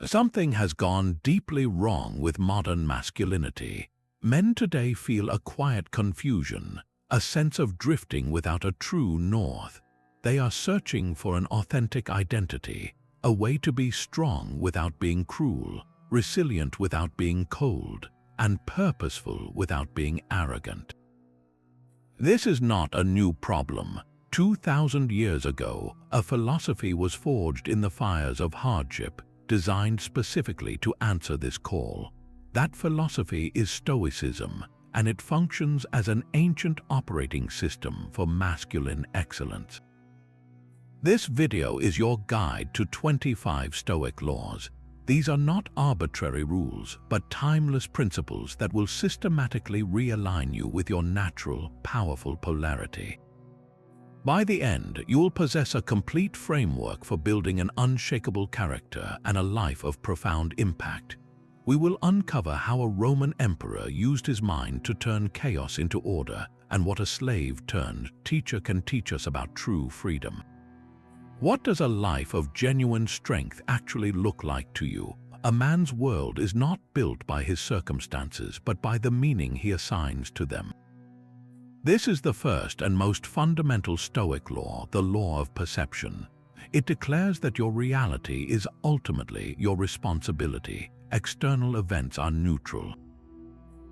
Something has gone deeply wrong with modern masculinity. Men today feel a quiet confusion, a sense of drifting without a true north. They are searching for an authentic identity, a way to be strong without being cruel, resilient without being cold, and purposeful without being arrogant. This is not a new problem. 2,000 years ago, a philosophy was forged in the fires of hardship, designed specifically to answer this call. That philosophy is Stoicism, and it functions as an ancient operating system for masculine excellence. This video is your guide to 25 Stoic laws. These are not arbitrary rules, but timeless principles that will systematically realign you with your natural, powerful polarity. By the end, you will possess a complete framework for building an unshakable character and a life of profound impact. We will uncover how a Roman emperor used his mind to turn chaos into order, and what a slave-turned teacher can teach us about true freedom. What does a life of genuine strength actually look like to you? A man's world is not built by his circumstances, but by the meaning he assigns to them. This is the first and most fundamental Stoic law, the law of perception. It declares that your reality is ultimately your responsibility. External events are neutral.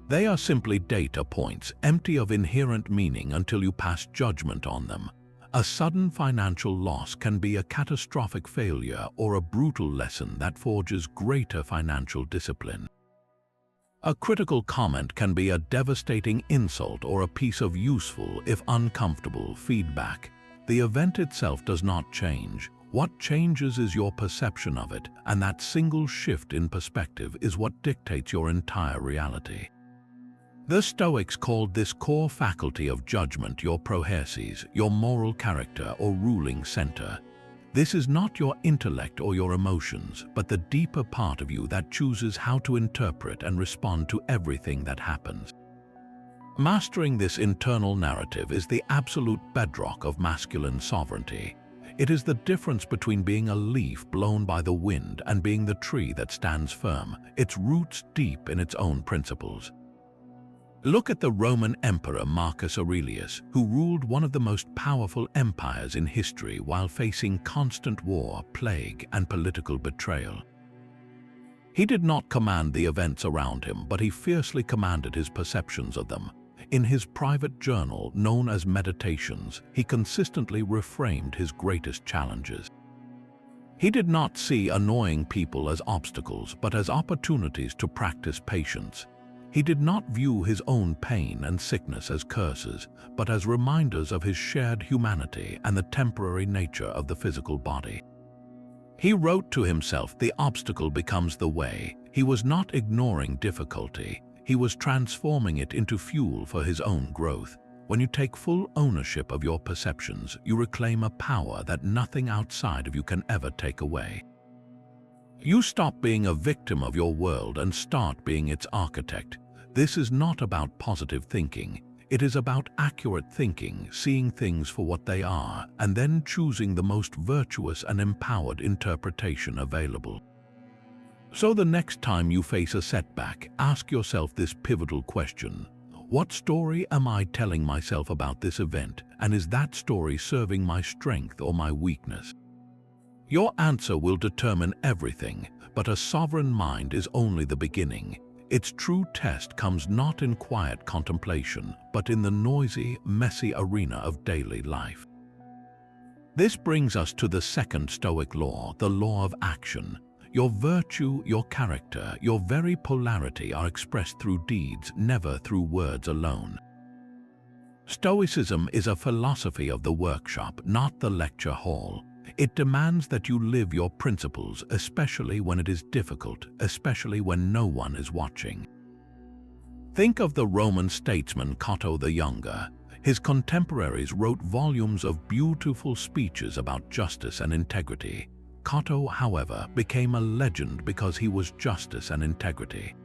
They are simply data points, empty of inherent meaning until you pass judgment on them. A sudden financial loss can be a catastrophic failure or a brutal lesson that forges greater financial discipline. A critical comment can be a devastating insult or a piece of useful, if uncomfortable, feedback. The event itself does not change. What changes is your perception of it, and that single shift in perspective is what dictates your entire reality. The Stoics called this core faculty of judgment your proherses, your moral character or ruling center. This is not your intellect or your emotions, but the deeper part of you that chooses how to interpret and respond to everything that happens. Mastering this internal narrative is the absolute bedrock of masculine sovereignty. It is the difference between being a leaf blown by the wind and being the tree that stands firm, its roots deep in its own principles. Look at the Roman Emperor Marcus Aurelius, who ruled one of the most powerful empires in history while facing constant war, plague, and political betrayal. He did not command the events around him, but he fiercely commanded his perceptions of them. In his private journal, known as Meditations, he consistently reframed his greatest challenges. He did not see annoying people as obstacles, but as opportunities to practice patience. He did not view his own pain and sickness as curses, but as reminders of his shared humanity and the temporary nature of the physical body. He wrote to himself, "The obstacle becomes the way." He was not ignoring difficulty. He was transforming it into fuel for his own growth. When you take full ownership of your perceptions, you reclaim a power that nothing outside of you can ever take away. You stop being a victim of your world and start being its architect. This is not about positive thinking. It is about accurate thinking, seeing things for what they are, and then choosing the most virtuous and empowered interpretation available. So the next time you face a setback, ask yourself this pivotal question: what story am I telling myself about this event, and is that story serving my strength or my weakness? Your answer will determine everything, but a sovereign mind is only the beginning. Its true test comes not in quiet contemplation, but in the noisy, messy arena of daily life. This brings us to the second Stoic law, the law of action. Your virtue, your character, your very polarity are expressed through deeds, never through words alone. Stoicism is a philosophy of the workshop, not the lecture hall. It demands that you live your principles, especially when it is difficult, especially when no one is watching. Think of the Roman statesman Cato the Younger. His contemporaries wrote volumes of beautiful speeches about justice and integrity. Cato, however, became a legend because he was justice and integrity.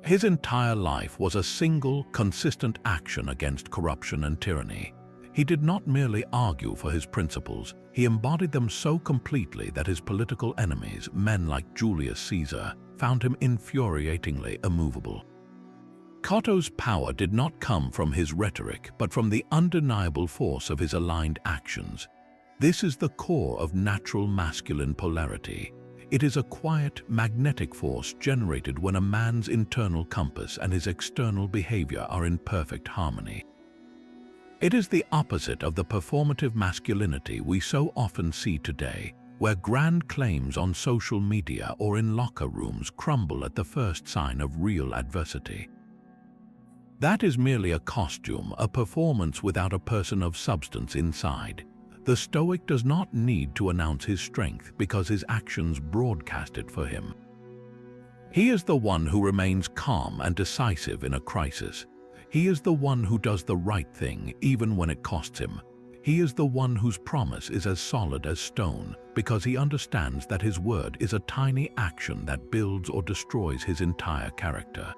His entire life was a single, consistent action against corruption and tyranny. He did not merely argue for his principles, he embodied them so completely that his political enemies, men like Julius Caesar, found him infuriatingly immovable. Cato's power did not come from his rhetoric, but from the undeniable force of his aligned actions. This is the core of natural masculine polarity. It is a quiet, magnetic force generated when a man's internal compass and his external behavior are in perfect harmony. It is the opposite of the performative masculinity we so often see today, where grand claims on social media or in locker rooms crumble at the first sign of real adversity. That is merely a costume, a performance without a person of substance inside. The Stoic does not need to announce his strength because his actions broadcast it for him. He is the one who remains calm and decisive in a crisis. He is the one who does the right thing even when it costs him. He is the one whose promise is as solid as stone because he understands that his word is a tiny action that builds or destroys his entire character.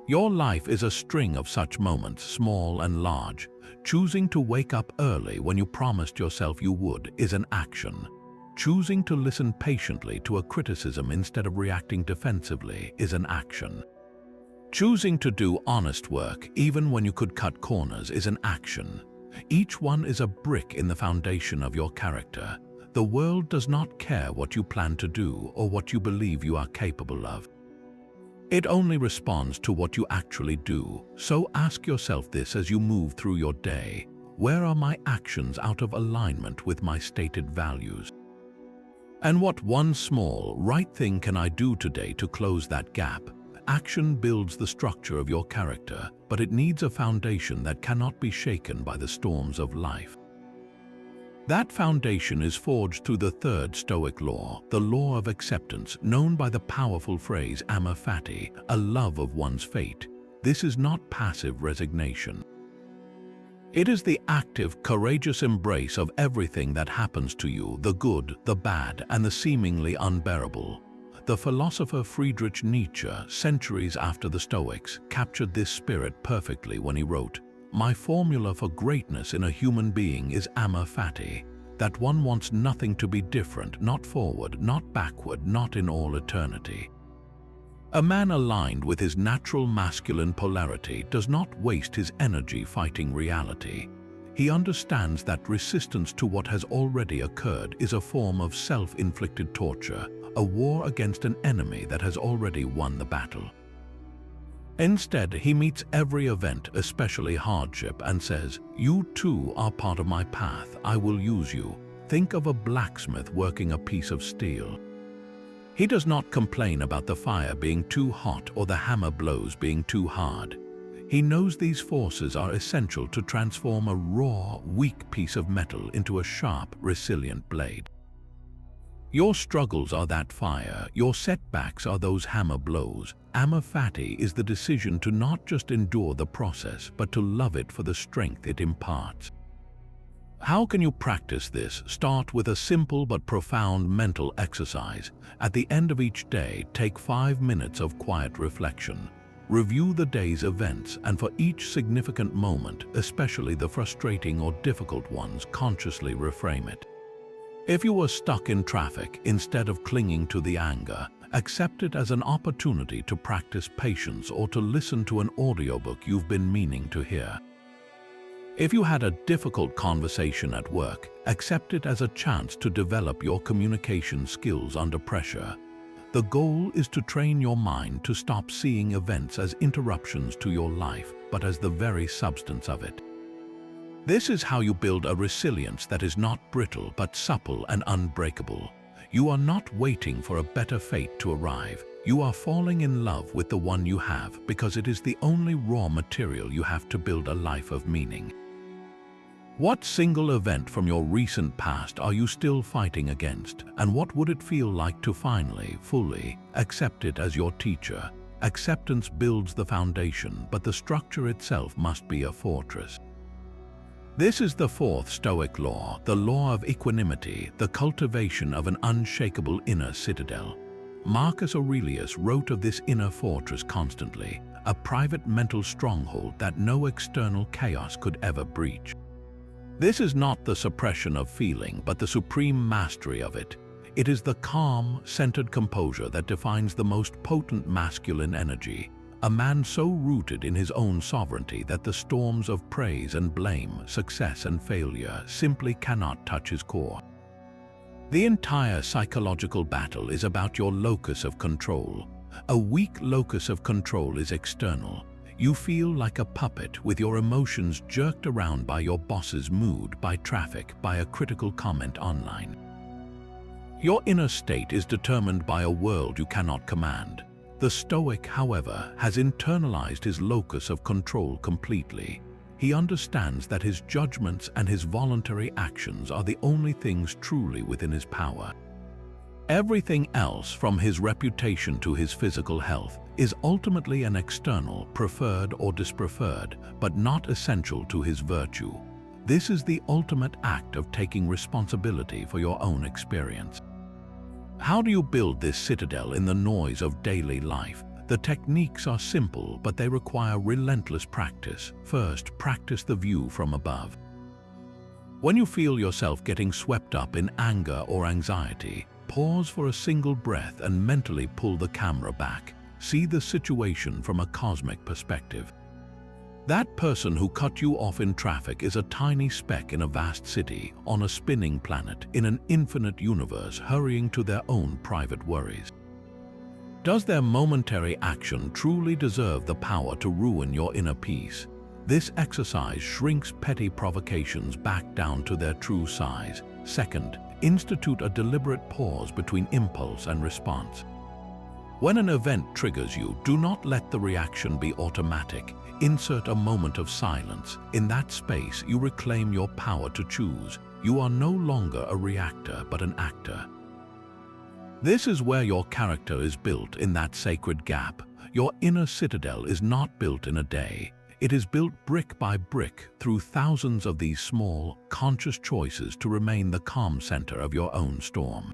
Your life is a string of such moments, small and large. Choosing to wake up early when you promised yourself you would is an action. Choosing to listen patiently to a criticism instead of reacting defensively is an action. Choosing to do honest work even when you could cut corners is an action. Each one is a brick in the foundation of your character. The world does not care what you plan to do or what you believe you are capable of. It only responds to what you actually do. So ask yourself this as you move through your day. Where are my actions out of alignment with my stated values? And what one small, right thing can I do today to close that gap? Action builds the structure of your character, but it needs a foundation that cannot be shaken by the storms of life. That foundation is forged through the third Stoic law, the law of acceptance, known by the powerful phrase amor fati, a love of one's fate. This is not passive resignation. It is the active, courageous embrace of everything that happens to you, the good, the bad, and the seemingly unbearable. The philosopher Friedrich Nietzsche, centuries after the Stoics, captured this spirit perfectly when he wrote, "My formula for greatness in a human being is amor fati, that one wants nothing to be different, not forward, not backward, not in all eternity." A man aligned with his natural masculine polarity does not waste his energy fighting reality. He understands that resistance to what has already occurred is a form of self-inflicted torture, a war against an enemy that has already won the battle. Instead, he meets every event, especially hardship, and says, "You too are part of my path, I will use you." Think of a blacksmith working a piece of steel. He does not complain about the fire being too hot or the hammer blows being too hard. He knows these forces are essential to transform a raw, weak piece of metal into a sharp, resilient blade. Your struggles are that fire, your setbacks are those hammer blows. Amor fati is the decision to not just endure the process, but to love it for the strength it imparts. How can you practice this? Start with a simple but profound mental exercise. At the end of each day, take 5 minutes of quiet reflection. Review the day's events, and for each significant moment, especially the frustrating or difficult ones, consciously reframe it. If you were stuck in traffic, instead of clinging to the anger, accept it as an opportunity to practice patience or to listen to an audiobook you've been meaning to hear. If you had a difficult conversation at work, accept it as a chance to develop your communication skills under pressure. The goal is to train your mind to stop seeing events as interruptions to your life, but as the very substance of it. This is how you build a resilience that is not brittle but supple and unbreakable. You are not waiting for a better fate to arrive. You are falling in love with the one you have because it is the only raw material you have to build a life of meaning. What single event from your recent past are you still fighting against, and what would it feel like to finally, fully accept it as your teacher? Acceptance builds the foundation, but the structure itself must be a fortress. This is the fourth Stoic law, the law of equanimity, the cultivation of an unshakable inner citadel. Marcus Aurelius wrote of this inner fortress constantly, a private mental stronghold that no external chaos could ever breach. This is not the suppression of feeling, but the supreme mastery of it. It is the calm, centered composure that defines the most potent masculine energy, a man so rooted in his own sovereignty that the storms of praise and blame, success and failure simply cannot touch his core. The entire psychological battle is about your locus of control. A weak locus of control is external. You feel like a puppet with your emotions jerked around by your boss's mood, by traffic, by a critical comment online. Your inner state is determined by a world you cannot command. The Stoic, however, has internalized his locus of control completely. He understands that his judgments and his voluntary actions are the only things truly within his power. Everything else, from his reputation to his physical health, is ultimately an external, preferred or dispreferred, but not essential to his virtue. This is the ultimate act of taking responsibility for your own experience. How do you build this citadel in the noise of daily life? The techniques are simple, but they require relentless practice. First, practice the view from above. When you feel yourself getting swept up in anger or anxiety, pause for a single breath and mentally pull the camera back. See the situation from a cosmic perspective. That person who cut you off in traffic is a tiny speck in a vast city, on a spinning planet, in an infinite universe, hurrying to their own private worries. Does their momentary action truly deserve the power to ruin your inner peace? This exercise shrinks petty provocations back down to their true size. Second, institute a deliberate pause between impulse and response. When an event triggers you, do not let the reaction be automatic. Insert a moment of silence. In that space, you reclaim your power to choose. You are no longer a reactor, but an actor. This is where your character is built, in that sacred gap. Your inner citadel is not built in a day. It is built brick by brick through thousands of these small, conscious choices to remain the calm center of your own storm.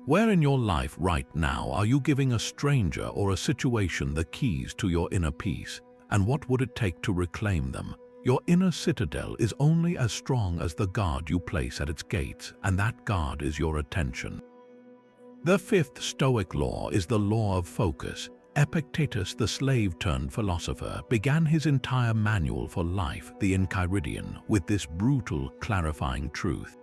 Where in your life right now are you giving a stranger or a situation the keys to your inner peace? And what would it take to reclaim them? Your inner citadel is only as strong as the guard you place at its gates, and that guard is your attention. The fifth Stoic law is the law of focus. Epictetus, the slave-turned-philosopher, began his entire manual for life, the Enchiridion, with this brutal, clarifying truth.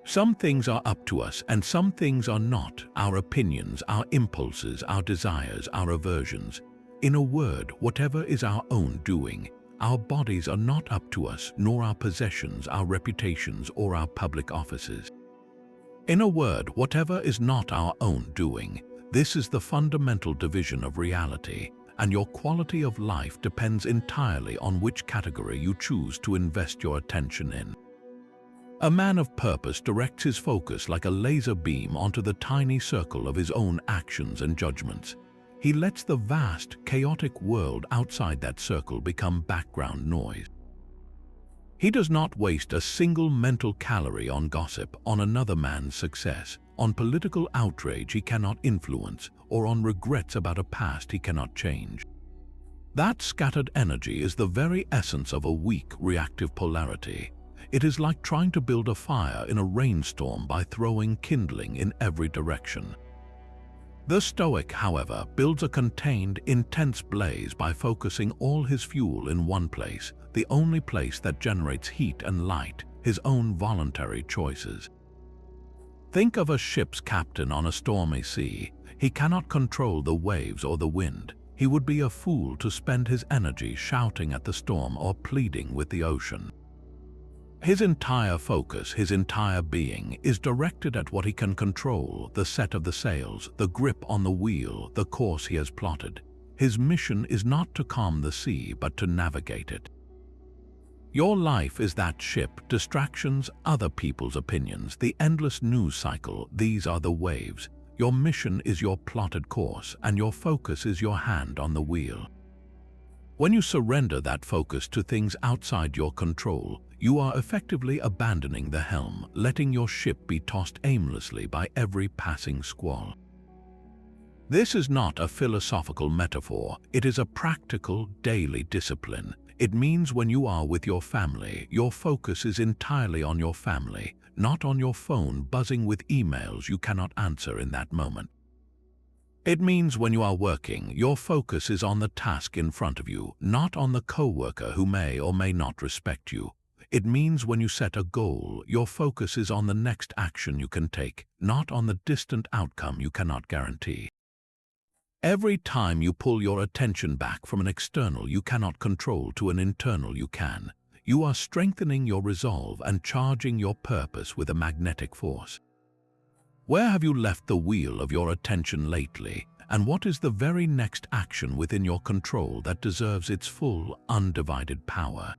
Some things are up to us, and some things are not. Our opinions, our impulses, our desires, our aversions. In a word, whatever is our own doing. Our bodies are not up to us, nor our possessions, our reputations, or our public offices. In a word, whatever is not our own doing. This is the fundamental division of reality, and your quality of life depends entirely on which category you choose to invest your attention in. A man of purpose directs his focus like a laser beam onto the tiny circle of his own actions and judgments. He lets the vast, chaotic world outside that circle become background noise. He does not waste a single mental calorie on gossip, on another man's success, on political outrage he cannot influence, or on regrets about a past he cannot change. That scattered energy is the very essence of a weak, reactive polarity. It is like trying to build a fire in a rainstorm by throwing kindling in every direction. The Stoic, however, builds a contained, intense blaze by focusing all his fuel in one place, the only place that generates heat and light, his own voluntary choices. Think of a ship's captain on a stormy sea. He cannot control the waves or the wind. He would be a fool to spend his energy shouting at the storm or pleading with the ocean. His entire focus, his entire being, is directed at what he can control, the set of the sails, the grip on the wheel, the course he has plotted. His mission is not to calm the sea, but to navigate it. Your life is that ship. Distractions, other people's opinions, the endless news cycle, these are the waves. Your mission is your plotted course, and your focus is your hand on the wheel. When you surrender that focus to things outside your control, you are effectively abandoning the helm, letting your ship be tossed aimlessly by every passing squall. This is not a philosophical metaphor, it is a practical, daily discipline. It means when you are with your family, your focus is entirely on your family, not on your phone buzzing with emails you cannot answer in that moment. It means when you are working, your focus is on the task in front of you, not on the coworker who may or may not respect you. It means when you set a goal, your focus is on the next action you can take, not on the distant outcome you cannot guarantee. Every time you pull your attention back from an external you cannot control to an internal you can, you are strengthening your resolve and charging your purpose with a magnetic force. Where have you left the wheel of your attention lately, and what is the very next action within your control that deserves its full, undivided power?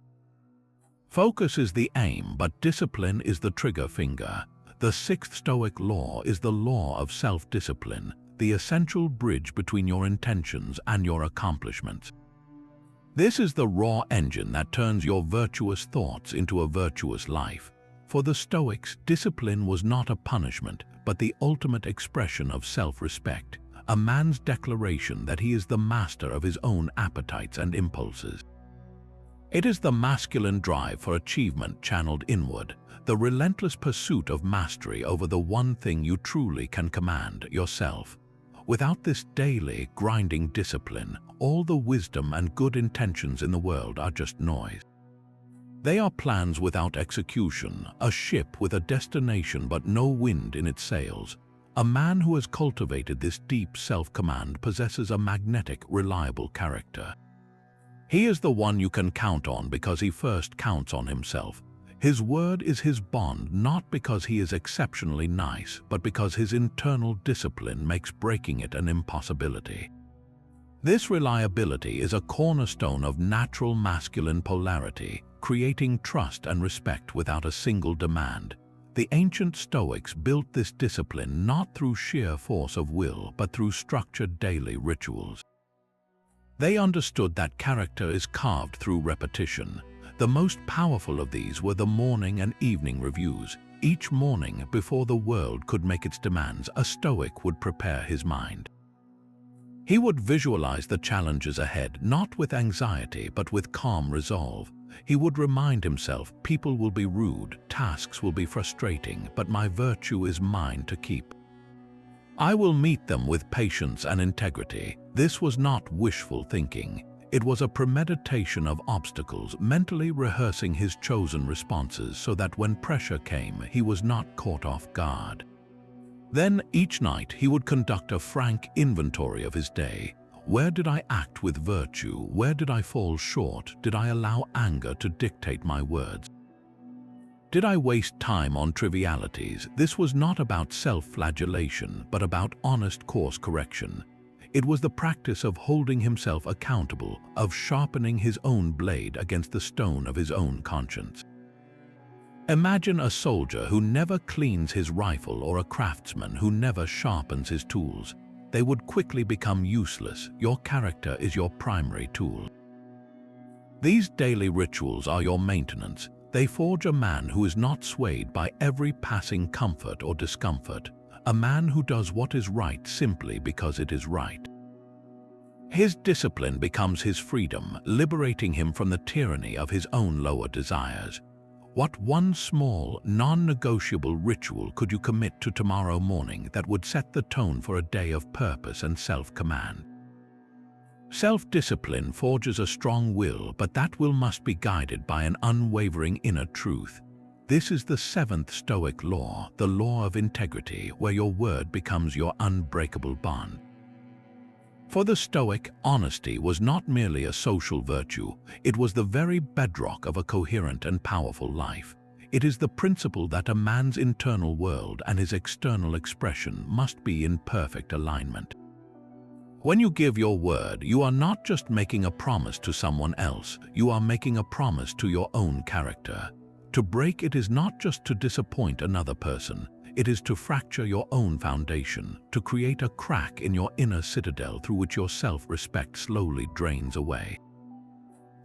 Focus is the aim, but discipline is the trigger finger. The sixth Stoic law is the law of self-discipline, the essential bridge between your intentions and your accomplishments. This is the raw engine that turns your virtuous thoughts into a virtuous life. For the Stoics, discipline was not a punishment, but the ultimate expression of self-respect, a man's declaration that he is the master of his own appetites and impulses. It is the masculine drive for achievement channeled inward, the relentless pursuit of mastery over the one thing you truly can command, yourself. Without this daily, grinding discipline, all the wisdom and good intentions in the world are just noise. They are plans without execution, a ship with a destination but no wind in its sails. A man who has cultivated this deep self-command possesses a magnetic, reliable character. He is the one you can count on because he first counts on himself. His word is his bond, not because he is exceptionally nice, but because his internal discipline makes breaking it an impossibility. This reliability is a cornerstone of natural masculine polarity, creating trust and respect without a single demand. The ancient Stoics built this discipline not through sheer force of will, but through structured daily rituals. They understood that character is carved through repetition. The most powerful of these were the morning and evening reviews. Each morning, before the world could make its demands, a Stoic would prepare his mind. He would visualize the challenges ahead, not with anxiety, but with calm resolve. He would remind himself, people will be rude, tasks will be frustrating, but my virtue is mine to keep. I will meet them with patience and integrity. This was not wishful thinking. It was a premeditation of obstacles, mentally rehearsing his chosen responses so that when pressure came, he was not caught off guard. Then, each night, he would conduct a frank inventory of his day. Where did I act with virtue? Where did I fall short? Did I allow anger to dictate my words? Did I waste time on trivialities? This was not about self-flagellation, but about honest course correction. It was the practice of holding himself accountable, of sharpening his own blade against the stone of his own conscience. Imagine a soldier who never cleans his rifle or a craftsman who never sharpens his tools. They would quickly become useless. Your character is your primary tool. These daily rituals are your maintenance. They forge a man who is not swayed by every passing comfort or discomfort, a man who does what is right simply because it is right. His discipline becomes his freedom, liberating him from the tyranny of his own lower desires. What one small, non-negotiable ritual could you commit to tomorrow morning that would set the tone for a day of purpose and self-command? Self-discipline forges a strong will, but that will must be guided by an unwavering inner truth. This is the seventh Stoic law, the law of integrity, where your word becomes your unbreakable bond. For the Stoic, honesty was not merely a social virtue, it was the very bedrock of a coherent and powerful life. It is the principle that a man's internal world and his external expression must be in perfect alignment. When you give your word, you are not just making a promise to someone else, you are making a promise to your own character. To break it is not just to disappoint another person, it is to fracture your own foundation, to create a crack in your inner citadel through which your self-respect slowly drains away.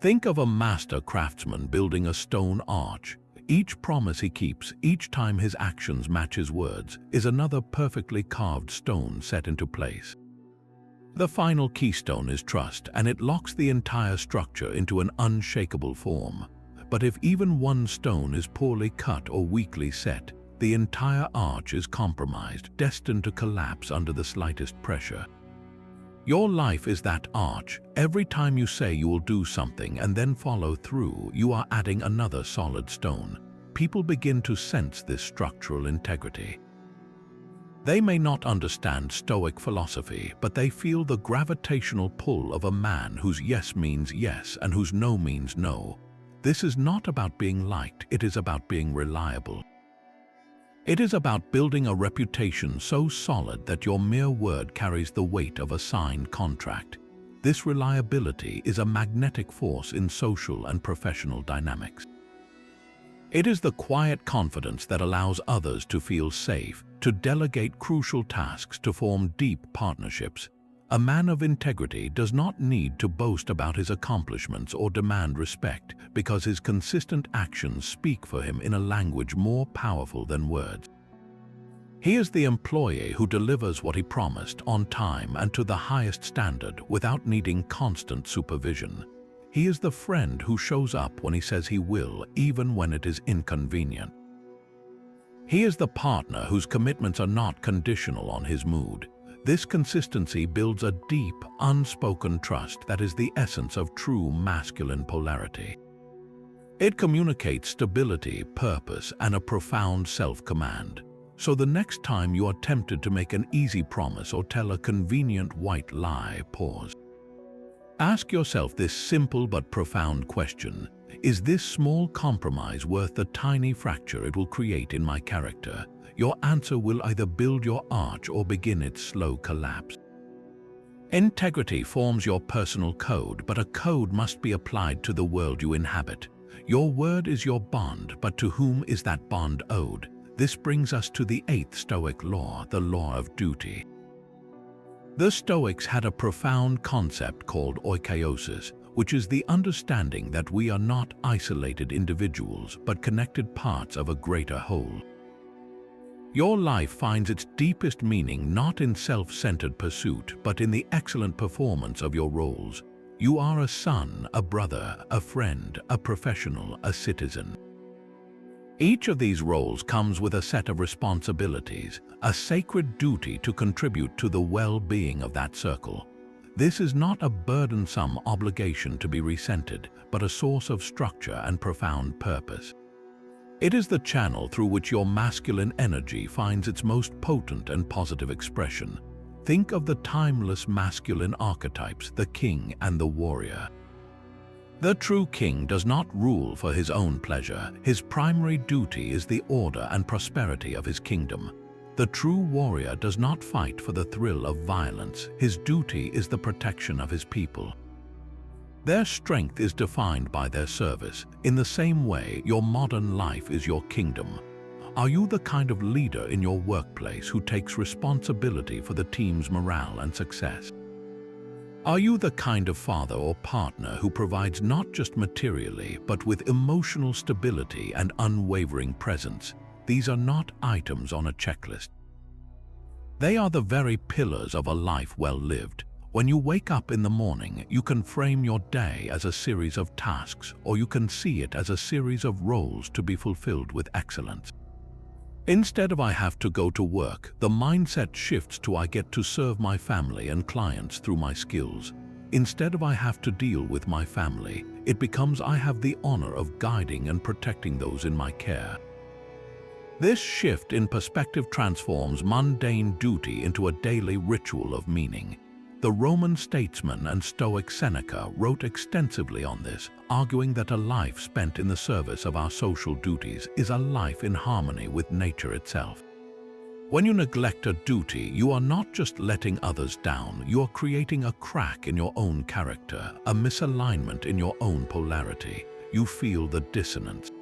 Think of a master craftsman building a stone arch. Each promise he keeps, each time his actions match his words, is another perfectly carved stone set into place. The final keystone is trust, and it locks the entire structure into an unshakable form. But if even one stone is poorly cut or weakly set, the entire arch is compromised, destined to collapse under the slightest pressure. Your life is that arch. Every time you say you will do something and then follow through, you are adding another solid stone. People begin to sense this structural integrity. They may not understand Stoic philosophy, but they feel the gravitational pull of a man whose yes means yes and whose no means no. This is not about being liked, it is about being reliable. It is about building a reputation so solid that your mere word carries the weight of a signed contract. This reliability is a magnetic force in social and professional dynamics. It is the quiet confidence that allows others to feel safe, to delegate crucial tasks, to form deep partnerships. A man of integrity does not need to boast about his accomplishments or demand respect, because his consistent actions speak for him in a language more powerful than words. He is the employee who delivers what he promised on time and to the highest standard without needing constant supervision. He is the friend who shows up when he says he will, even when it is inconvenient. He is the partner whose commitments are not conditional on his mood. This consistency builds a deep, unspoken trust that is the essence of true masculine polarity. It communicates stability, purpose, and a profound self-command. So the next time you are tempted to make an easy promise or tell a convenient white lie, pause. Ask yourself this simple but profound question: is this small compromise worth the tiny fracture it will create in my character? Your answer will either build your arch or begin its slow collapse. Integrity forms your personal code, but a code must be applied to the world you inhabit. Your word is your bond, but to whom is that bond owed? This brings us to the eighth Stoic law, the law of duty. The Stoics had a profound concept called oikeiosis, which is the understanding that we are not isolated individuals, but connected parts of a greater whole. Your life finds its deepest meaning not in self-centered pursuit, but in the excellent performance of your roles. You are a son, a brother, a friend, a professional, a citizen. Each of these roles comes with a set of responsibilities, a sacred duty to contribute to the well-being of that circle. This is not a burdensome obligation to be resented, but a source of structure and profound purpose. It is the channel through which your masculine energy finds its most potent and positive expression. Think of the timeless masculine archetypes, the king and the warrior. The true king does not rule for his own pleasure. His primary duty is the order and prosperity of his kingdom. The true warrior does not fight for the thrill of violence. His duty is the protection of his people. Their strength is defined by their service. In the same way, your modern life is your kingdom. Are you the kind of leader in your workplace who takes responsibility for the team's morale and success? Are you the kind of father or partner who provides not just materially, but with emotional stability and unwavering presence? These are not items on a checklist. They are the very pillars of a life well lived. When you wake up in the morning, you can frame your day as a series of tasks, or you can see it as a series of roles to be fulfilled with excellence. Instead of "I have to go to work," the mindset shifts to "I get to serve my family and clients through my skills." Instead of "I have to deal with my family," it becomes "I have the honor of guiding and protecting those in my care." This shift in perspective transforms mundane duty into a daily ritual of meaning. The Roman statesman and Stoic Seneca wrote extensively on this, arguing that a life spent in the service of our social duties is a life in harmony with nature itself. When you neglect a duty, you are not just letting others down, you are creating a crack in your own character, a misalignment in your own polarity. You feel the dissonance.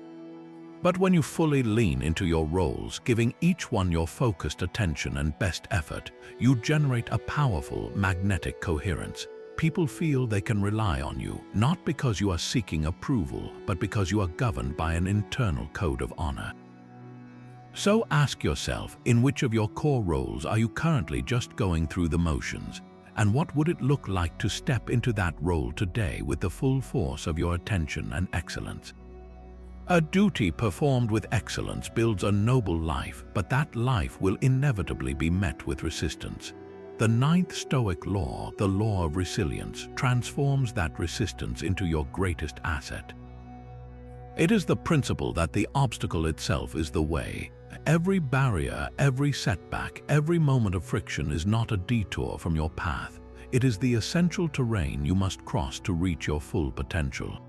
But when you fully lean into your roles, giving each one your focused attention and best effort, you generate a powerful, magnetic coherence. People feel they can rely on you, not because you are seeking approval, but because you are governed by an internal code of honor. So ask yourself, in which of your core roles are you currently just going through the motions? And what would it look like to step into that role today with the full force of your attention and excellence? A duty performed with excellence builds a noble life, but that life will inevitably be met with resistance. The ninth Stoic law, the law of resilience, transforms that resistance into your greatest asset. It is the principle that the obstacle itself is the way. Every barrier, every setback, every moment of friction is not a detour from your path. It is the essential terrain you must cross to reach your full potential.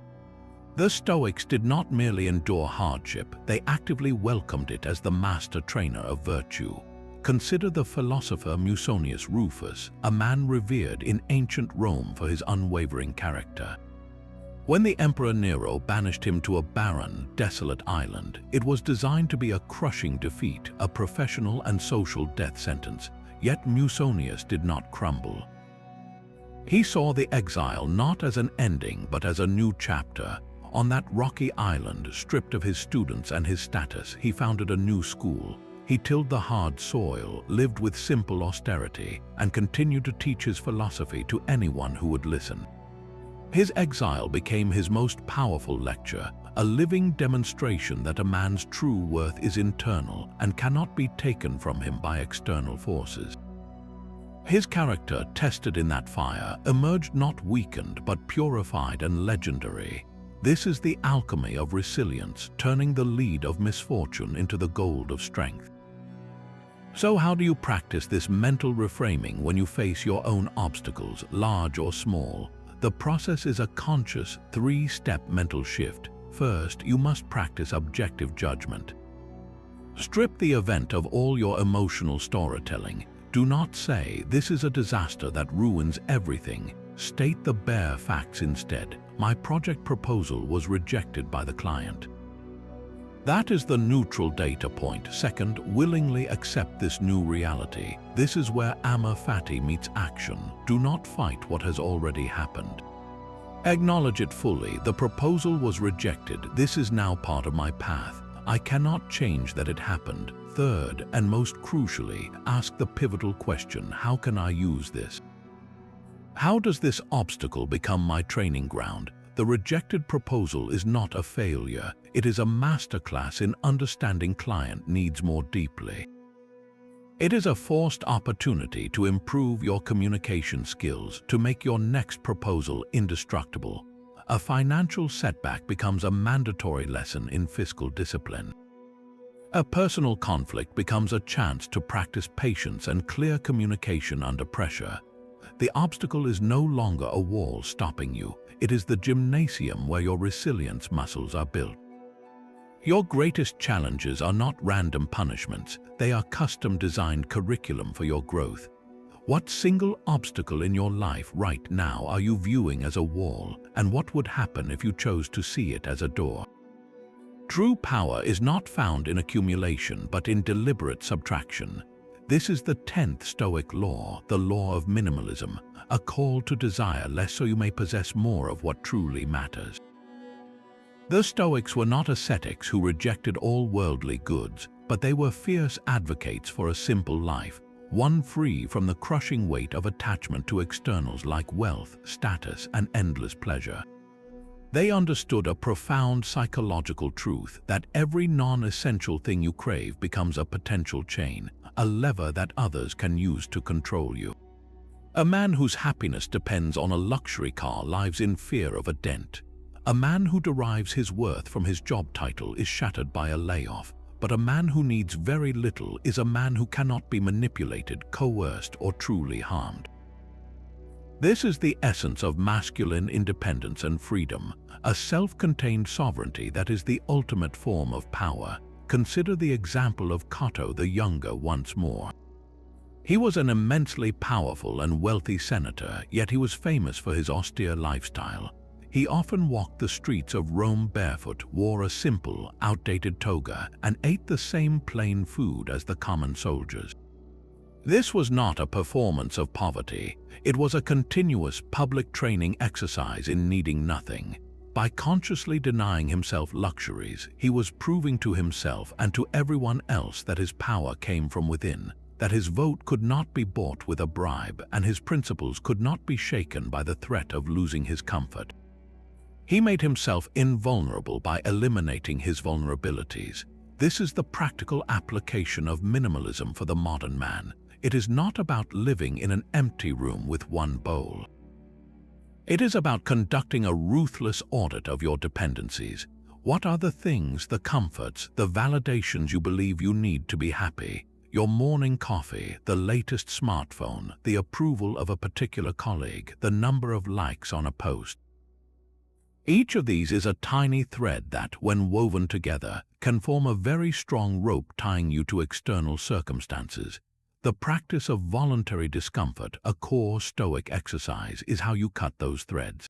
The Stoics did not merely endure hardship, they actively welcomed it as the master trainer of virtue. Consider the philosopher Musonius Rufus, a man revered in ancient Rome for his unwavering character. When the Emperor Nero banished him to a barren, desolate island, it was designed to be a crushing defeat, a professional and social death sentence. Yet Musonius did not crumble. He saw the exile not as an ending but as a new chapter. On that rocky island, stripped of his students and his status, he founded a new school. He tilled the hard soil, lived with simple austerity, and continued to teach his philosophy to anyone who would listen. His exile became his most powerful lecture, a living demonstration that a man's true worth is internal and cannot be taken from him by external forces. His character, tested in that fire, emerged not weakened but purified and legendary. This is the alchemy of resilience, turning the lead of misfortune into the gold of strength. So how do you practice this mental reframing when you face your own obstacles, large or small? The process is a conscious, three-step mental shift. First, you must practice objective judgment. Strip the event of all your emotional storytelling. Do not say, "This is a disaster that ruins everything." State the bare facts instead. "My project proposal was rejected by the client." That is the neutral data point. Second, willingly accept this new reality. This is where amor fati meets action. Do not fight what has already happened. Acknowledge it fully. The proposal was rejected. This is now part of my path. I cannot change that it happened. Third, and most crucially, ask the pivotal question, how can I use this? How does this obstacle become my training ground? The rejected proposal is not a failure. It is a masterclass in understanding client needs more deeply. It is a forced opportunity to improve your communication skills, to make your next proposal indestructible. A financial setback becomes a mandatory lesson in fiscal discipline. A personal conflict becomes a chance to practice patience and clear communication under pressure. The obstacle is no longer a wall stopping you. It is the gymnasium where your resilience muscles are built. Your greatest challenges are not random punishments. They are custom-designed curriculum for your growth. What single obstacle in your life right now are you viewing as a wall, and what would happen if you chose to see it as a door? True power is not found in accumulation, but in deliberate subtraction. This is the 10th Stoic law, the law of minimalism, a call to desire less so you may possess more of what truly matters. The Stoics were not ascetics who rejected all worldly goods, but they were fierce advocates for a simple life, one free from the crushing weight of attachment to externals like wealth, status, and endless pleasure. They understood a profound psychological truth that every non-essential thing you crave becomes a potential chain, a lever that others can use to control you. A man whose happiness depends on a luxury car lives in fear of a dent. A man who derives his worth from his job title is shattered by a layoff, but a man who needs very little is a man who cannot be manipulated, coerced, or truly harmed. This is the essence of masculine independence and freedom, a self-contained sovereignty that is the ultimate form of power. Consider the example of Cato the Younger once more. He was an immensely powerful and wealthy senator, yet he was famous for his austere lifestyle. He often walked the streets of Rome barefoot, wore a simple, outdated toga, and ate the same plain food as the common soldiers. This was not a performance of poverty. It was a continuous public training exercise in needing nothing. By consciously denying himself luxuries, he was proving to himself and to everyone else that his power came from within. that his vote could not be bought with a bribe and his principles could not be shaken by the threat of losing his comfort. He made himself invulnerable by eliminating his vulnerabilities. This is the practical application of minimalism for the modern man. It is not about living in an empty room with one bowl. It is about conducting a ruthless audit of your dependencies. What are the things, the comforts, the validations you believe you need to be happy? Your morning coffee, the latest smartphone, the approval of a particular colleague, the number of likes on a post. Each of these is a tiny thread that, when woven together, can form a very strong rope tying you to external circumstances. The practice of voluntary discomfort, a core Stoic exercise, is how you cut those threads.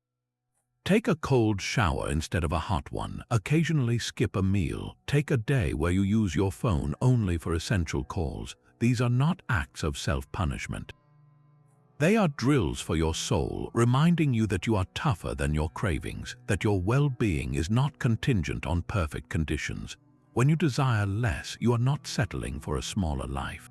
Take a cold shower instead of a hot one. Occasionally skip a meal. Take a day where you use your phone only for essential calls. These are not acts of self-punishment. They are drills for your soul, reminding you that you are tougher than your cravings, that your well-being is not contingent on perfect conditions. When you desire less, you are not settling for a smaller life.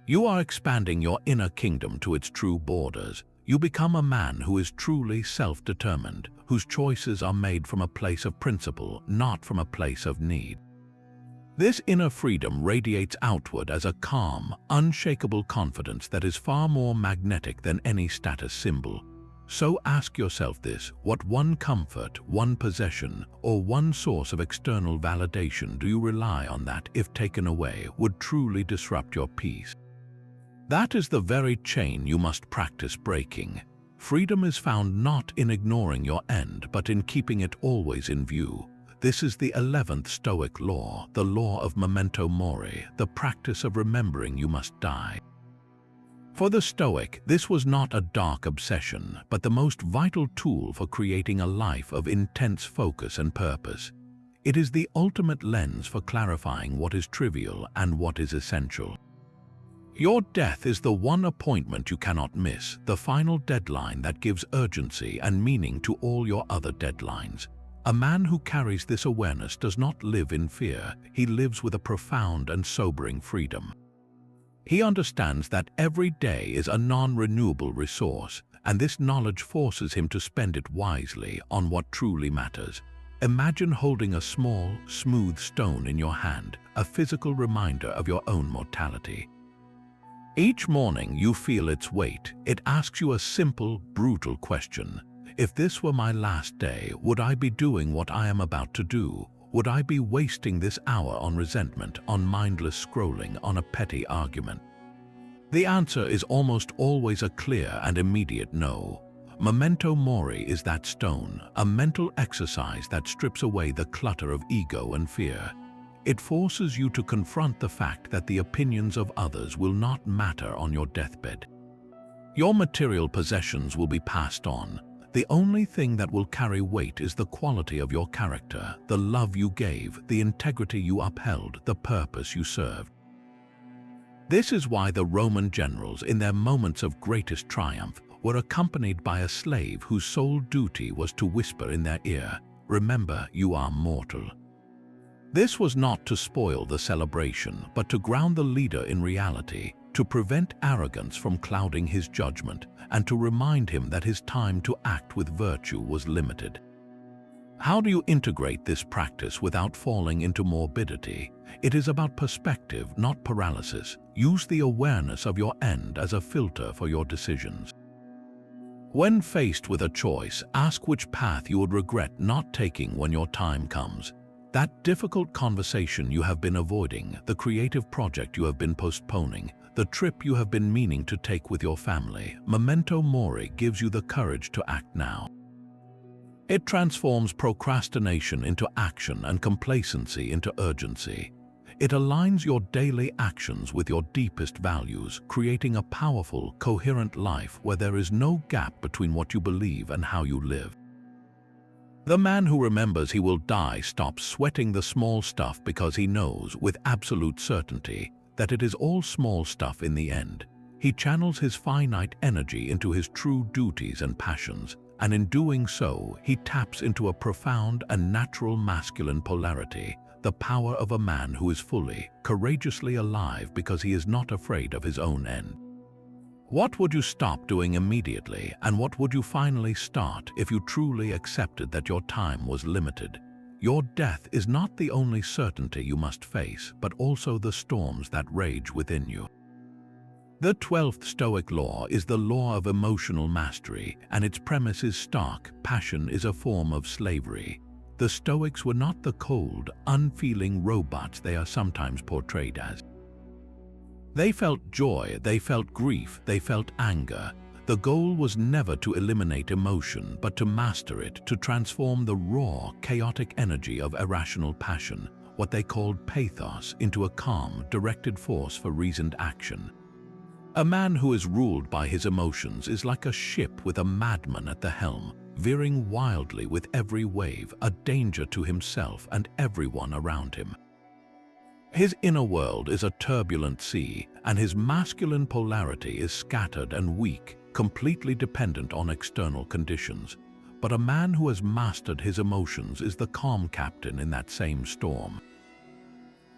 You are expanding your inner kingdom to its true borders. You become a man who is truly self-determined, whose choices are made from a place of principle, not from a place of need. This inner freedom radiates outward as a calm, unshakable confidence that is far more magnetic than any status symbol. So ask yourself this: what one comfort, one possession, or one source of external validation do you rely on that, if taken away, would truly disrupt your peace? That is the very chain you must practice breaking. Freedom is found not in ignoring your end, but in keeping it always in view. This is the 11th Stoic law, the law of memento mori, the practice of remembering you must die. For the Stoic, this was not a dark obsession, but the most vital tool for creating a life of intense focus and purpose. It is the ultimate lens for clarifying what is trivial and what is essential. Your death is the one appointment you cannot miss, the final deadline that gives urgency and meaning to all your other deadlines. A man who carries this awareness does not live in fear. He lives with a profound and sobering freedom. He understands that every day is a non-renewable resource, and this knowledge forces him to spend it wisely on what truly matters. Imagine holding a small, smooth stone in your hand, a physical reminder of your own mortality. Each morning you feel its weight. It asks you a simple, brutal question. If this were my last day, would I be doing what I am about to do? Would I be wasting this hour on resentment, on mindless scrolling, on a petty argument? The answer is almost always a clear and immediate no. Memento mori is that stone, a mental exercise that strips away the clutter of ego and fear. It forces you to confront the fact that the opinions of others will not matter on your deathbed. Your material possessions will be passed on. The only thing that will carry weight is the quality of your character, the love you gave, the integrity you upheld, the purpose you served. This is why the Roman generals, in their moments of greatest triumph, were accompanied by a slave whose sole duty was to whisper in their ear, "Remember, you are mortal." This was not to spoil the celebration, but to ground the leader in reality, to prevent arrogance from clouding his judgment, and to remind him that his time to act with virtue was limited. How do you integrate this practice without falling into morbidity? It is about perspective, not paralysis. Use the awareness of your end as a filter for your decisions. When faced with a choice, ask which path you would regret not taking when your time comes. That difficult conversation you have been avoiding, the creative project you have been postponing, the trip you have been meaning to take with your family, memento mori gives you the courage to act now. It transforms procrastination into action and complacency into urgency. It aligns your daily actions with your deepest values, creating a powerful, coherent life where there is no gap between what you believe and how you live. The man who remembers he will die stops sweating the small stuff because he knows, with absolute certainty, that it is all small stuff in the end. He channels his finite energy into his true duties and passions, and in doing so, he taps into a profound and natural masculine polarity, the power of a man who is fully, courageously alive because he is not afraid of his own end. What would you stop doing immediately, and what would you finally start if you truly accepted that your time was limited? Your death is not the only certainty you must face, but also the storms that rage within you. The 12th Stoic law is the law of emotional mastery, and its premise is stark: passion is a form of slavery. The Stoics were not the cold, unfeeling robots they are sometimes portrayed as. They felt joy, they felt grief, they felt anger. The goal was never to eliminate emotion, but to master it, to transform the raw, chaotic energy of irrational passion, what they called pathos, into a calm, directed force for reasoned action. A man who is ruled by his emotions is like a ship with a madman at the helm, veering wildly with every wave, a danger to himself and everyone around him. His inner world is a turbulent sea, and his masculine polarity is scattered and weak, completely dependent on external conditions. But a man who has mastered his emotions is the calm captain in that same storm.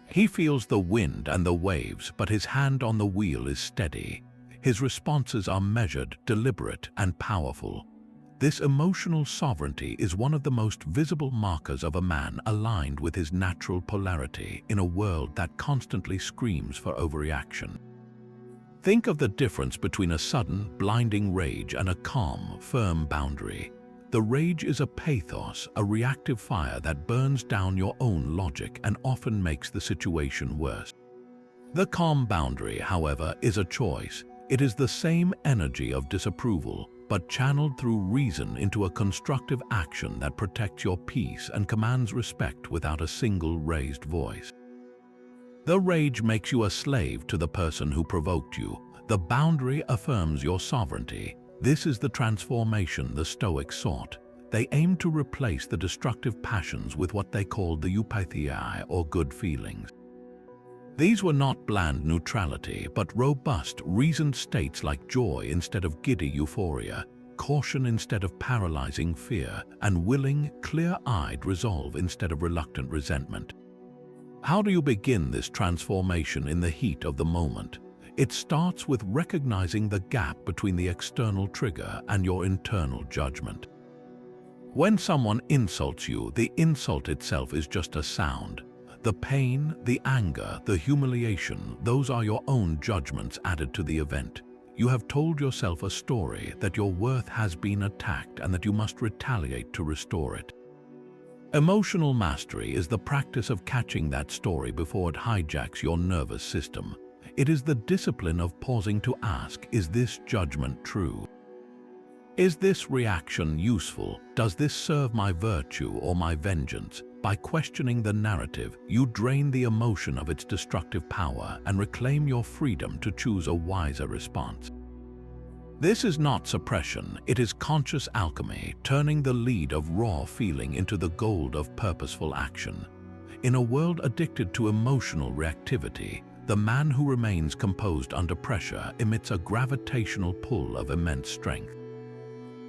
He feels the wind and the waves, but his hand on the wheel is steady. His responses are measured, deliberate, and powerful. This emotional sovereignty is one of the most visible markers of a man aligned with his natural polarity in a world that constantly screams for overreaction. Think of the difference between a sudden, blinding rage and a calm, firm boundary. The rage is a pathos, a reactive fire that burns down your own logic and often makes the situation worse. The calm boundary, however, is a choice. It is the same energy of disapproval, but channeled through reason into a constructive action that protects your peace and commands respect without a single raised voice. The rage makes you a slave to the person who provoked you. The boundary affirms your sovereignty. This is the transformation the Stoics sought. They aimed to replace the destructive passions with what they called the eupatheiai, or good feelings. These were not bland neutrality, but robust, reasoned states like joy instead of giddy euphoria, caution instead of paralyzing fear, and willing, clear-eyed resolve instead of reluctant resentment. How do you begin this transformation in the heat of the moment? It starts with recognizing the gap between the external trigger and your internal judgment. When someone insults you, the insult itself is just a sound. The pain, the anger, the humiliation, those are your own judgments added to the event. You have told yourself a story that your worth has been attacked and that you must retaliate to restore it. Emotional mastery is the practice of catching that story before it hijacks your nervous system. It is the discipline of pausing to ask, is this judgment true? Is this reaction useful? Does this serve my virtue or my vengeance? By questioning the narrative, you drain the emotion of its destructive power and reclaim your freedom to choose a wiser response. This is not suppression, it is conscious alchemy, turning the lead of raw feeling into the gold of purposeful action. In a world addicted to emotional reactivity, the man who remains composed under pressure emits a gravitational pull of immense strength.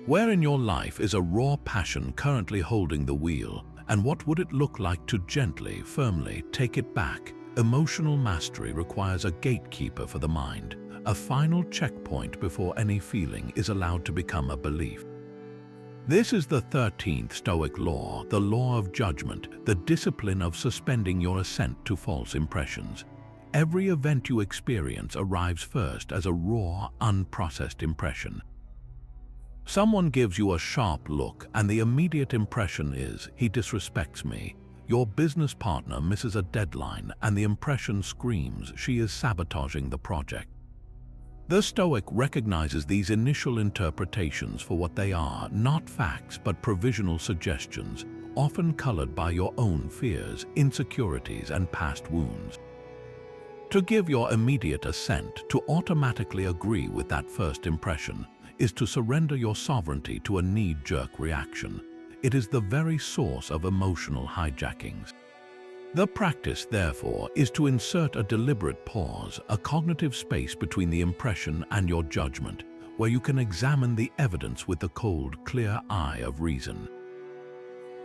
Where in your life is a raw passion currently holding the wheel, and what would it look like to gently, firmly take it back? Emotional mastery requires a gatekeeper for the mind, a final checkpoint before any feeling is allowed to become a belief. This is the 13th Stoic law, the law of judgment, the discipline of suspending your assent to false impressions. Every event you experience arrives first as a raw, unprocessed impression. Someone gives you a sharp look, and the immediate impression is, he disrespects me. Your business partner misses a deadline, and the impression screams, she is sabotaging the project. The Stoic recognizes these initial interpretations for what they are, not facts but provisional suggestions, often colored by your own fears, insecurities, and past wounds. To give your immediate assent, to automatically agree with that first impression, is to surrender your sovereignty to a knee-jerk reaction. It is the very source of emotional hijackings. The practice, therefore, is to insert a deliberate pause, a cognitive space between the impression and your judgment, where you can examine the evidence with the cold, clear eye of reason.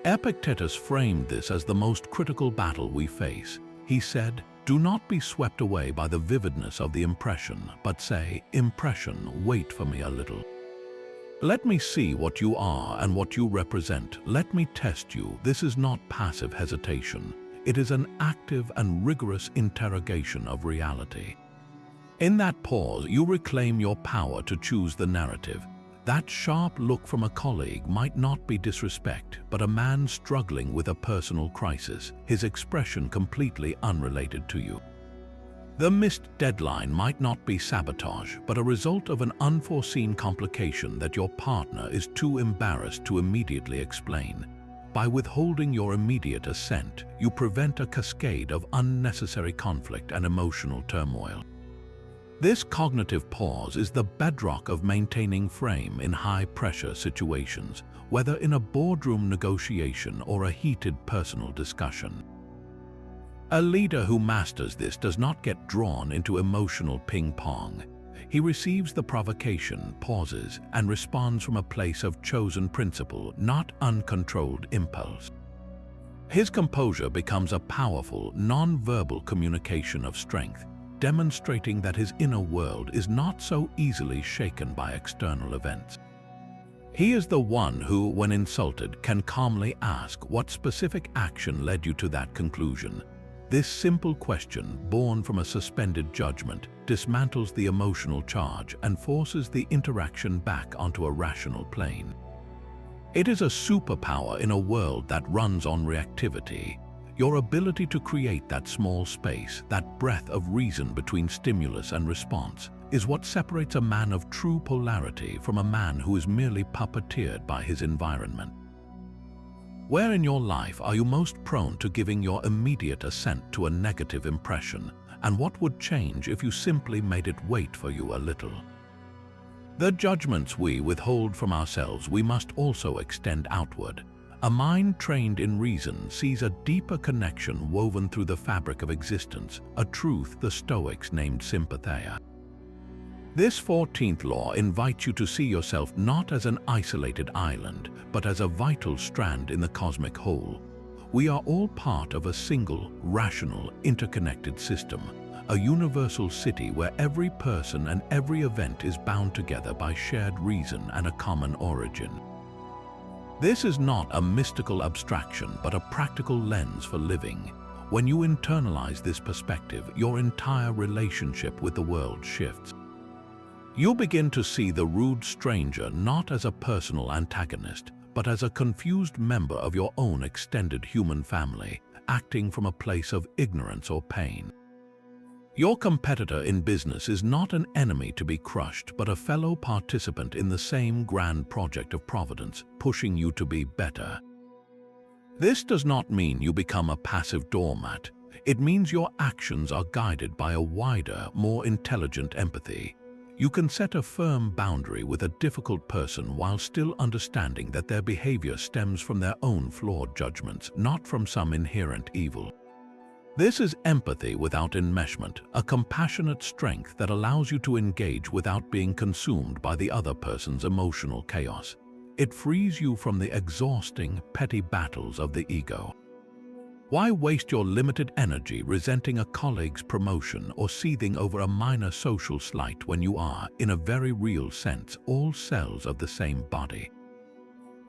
Epictetus framed this as the most critical battle we face. He said, "Do not be swept away by the vividness of the impression, but say, 'Impression, wait for me a little. Let me see what you are and what you represent. Let me test you.' This is not passive hesitation. It is an active and rigorous interrogation of reality. In that pause, you reclaim your power to choose the narrative. That sharp look from a colleague might not be disrespect, but a man struggling with a personal crisis, his expression completely unrelated to you. The missed deadline might not be sabotage, but a result of an unforeseen complication that your partner is too embarrassed to immediately explain. By withholding your immediate assent, you prevent a cascade of unnecessary conflict and emotional turmoil. This cognitive pause is the bedrock of maintaining frame in high-pressure situations, whether in a boardroom negotiation or a heated personal discussion. A leader who masters this does not get drawn into emotional ping-pong. He receives the provocation, pauses, and responds from a place of chosen principle, not uncontrolled impulse. His composure becomes a powerful, non-verbal communication of strength, demonstrating that his inner world is not so easily shaken by external events. He is the one who, when insulted, can calmly ask, "What specific action led you to that conclusion?" This simple question, born from a suspended judgment, dismantles the emotional charge and forces the interaction back onto a rational plane. It is a superpower in a world that runs on reactivity. Your ability to create that small space, that breath of reason between stimulus and response, is what separates a man of true polarity from a man who is merely puppeteered by his environment. Where in your life are you most prone to giving your immediate assent to a negative impression, and what would change if you simply made it wait for you a little? The judgments we withhold from ourselves we must also extend outward. A mind trained in reason sees a deeper connection woven through the fabric of existence, a truth the Stoics named sympatheia. This 14th law invites you to see yourself not as an isolated island, but as a vital strand in the cosmic whole. We are all part of a single, rational, interconnected system, a universal city where every person and every event is bound together by shared reason and a common origin. This is not a mystical abstraction, but a practical lens for living. When you internalize this perspective, your entire relationship with the world shifts. You begin to see the rude stranger not as a personal antagonist, but as a confused member of your own extended human family, acting from a place of ignorance or pain. Your competitor in business is not an enemy to be crushed, but a fellow participant in the same grand project of providence, pushing you to be better. This does not mean you become a passive doormat. It means your actions are guided by a wider, more intelligent empathy. You can set a firm boundary with a difficult person while still understanding that their behavior stems from their own flawed judgments, not from some inherent evil. This is empathy without enmeshment, a compassionate strength that allows you to engage without being consumed by the other person's emotional chaos. It frees you from the exhausting, petty battles of the ego. Why waste your limited energy resenting a colleague's promotion or seething over a minor social slight when you are, in a very real sense, all cells of the same body?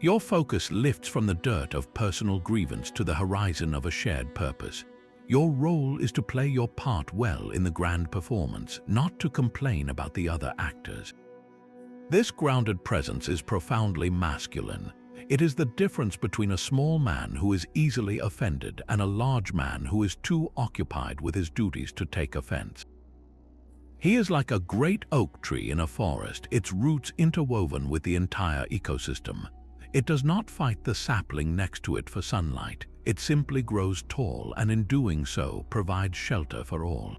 Your focus lifts from the dirt of personal grievance to the horizon of a shared purpose. Your role is to play your part well in the grand performance, not to complain about the other actors. This grounded presence is profoundly masculine. It is the difference between a small man who is easily offended and a large man who is too occupied with his duties to take offense. He is like a great oak tree in a forest, its roots interwoven with the entire ecosystem. It does not fight the sapling next to it for sunlight. It simply grows tall and in doing so provides shelter for all.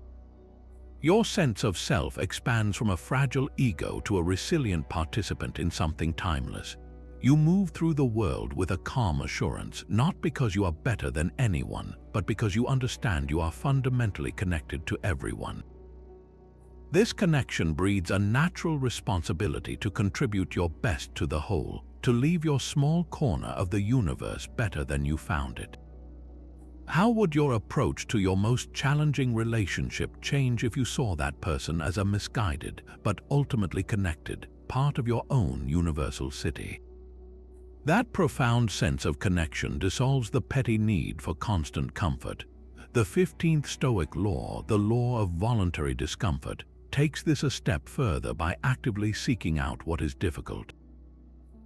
Your sense of self expands from a fragile ego to a resilient participant in something timeless. You move through the world with a calm assurance, not because you are better than anyone, but because you understand you are fundamentally connected to everyone. This connection breeds a natural responsibility to contribute your best to the whole. to leave your small corner of the universe better than you found it. How would your approach to your most challenging relationship change if you saw that person as a misguided but ultimately connected part of your own universal city? That profound sense of connection dissolves the petty need for constant comfort. The 15th Stoic law, the law of voluntary discomfort, takes this a step further by actively seeking out what is difficult.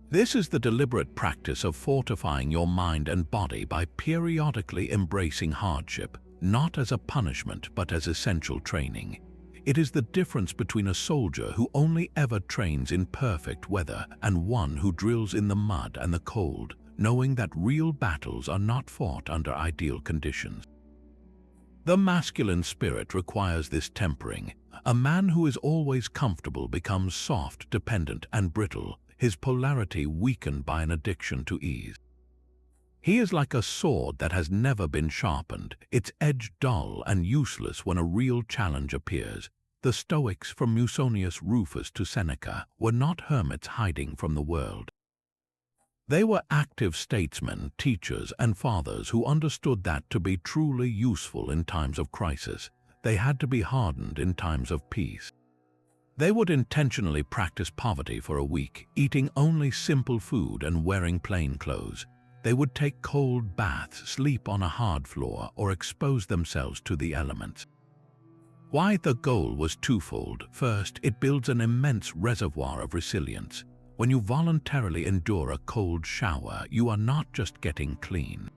This is the deliberate practice of fortifying your mind and body by periodically embracing hardship, not as a punishment but as essential training. It is the difference between a soldier who only ever trains in perfect weather and one who drills in the mud and the cold, knowing that real battles are not fought under ideal conditions. The masculine spirit requires this tempering. A man who is always comfortable becomes soft, dependent, and brittle, his polarity weakened by an addiction to ease. He is like a sword that has never been sharpened, its edge dull and useless when a real challenge appears. The Stoics, from Musonius Rufus to Seneca, were not hermits hiding from the world. They were active statesmen, teachers, and fathers who understood that to be truly useful in times of crisis, they had to be hardened in times of peace. They would intentionally practice poverty for a week, eating only simple food and wearing plain clothes. They would take cold baths, sleep on a hard floor, or expose themselves to the elements. Why? The goal was twofold. First, it builds an immense reservoir of resilience. When you voluntarily endure a cold shower, you are not just getting clean.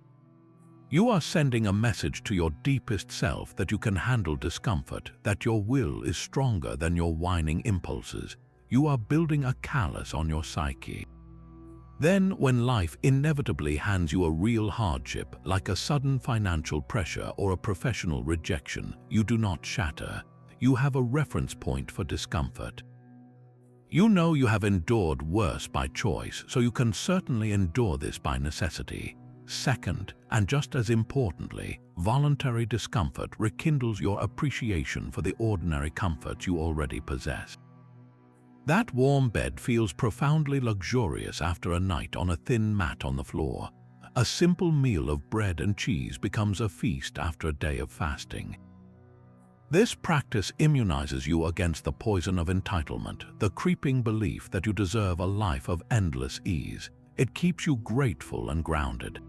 You are sending a message to your deepest self that you can handle discomfort, that your will is stronger than your whining impulses. You are building a callus on your psyche. Then, when life inevitably hands you a real hardship, like a sudden financial pressure or a professional rejection, you do not shatter. You have a reference point for discomfort. You know you have endured worse by choice, so you can certainly endure this by necessity. Second, and just as importantly, voluntary discomfort rekindles your appreciation for the ordinary comforts you already possess. That warm bed feels profoundly luxurious after a night on a thin mat on the floor. A simple meal of bread and cheese becomes a feast after a day of fasting. This practice immunizes you against the poison of entitlement, the creeping belief that you deserve a life of endless ease. It keeps you grateful and grounded.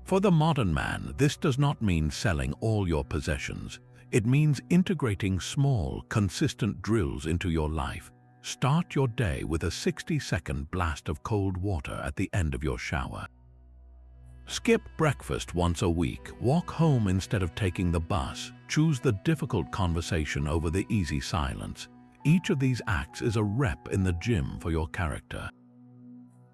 For the modern man, this does not mean selling all your possessions. It means integrating small, consistent drills into your life. Start your day with a 60-second blast of cold water at the end of your shower. Skip breakfast once a week, walk home instead of taking the bus, choose the difficult conversation over the easy silence. Each of these acts is a rep in the gym for your character.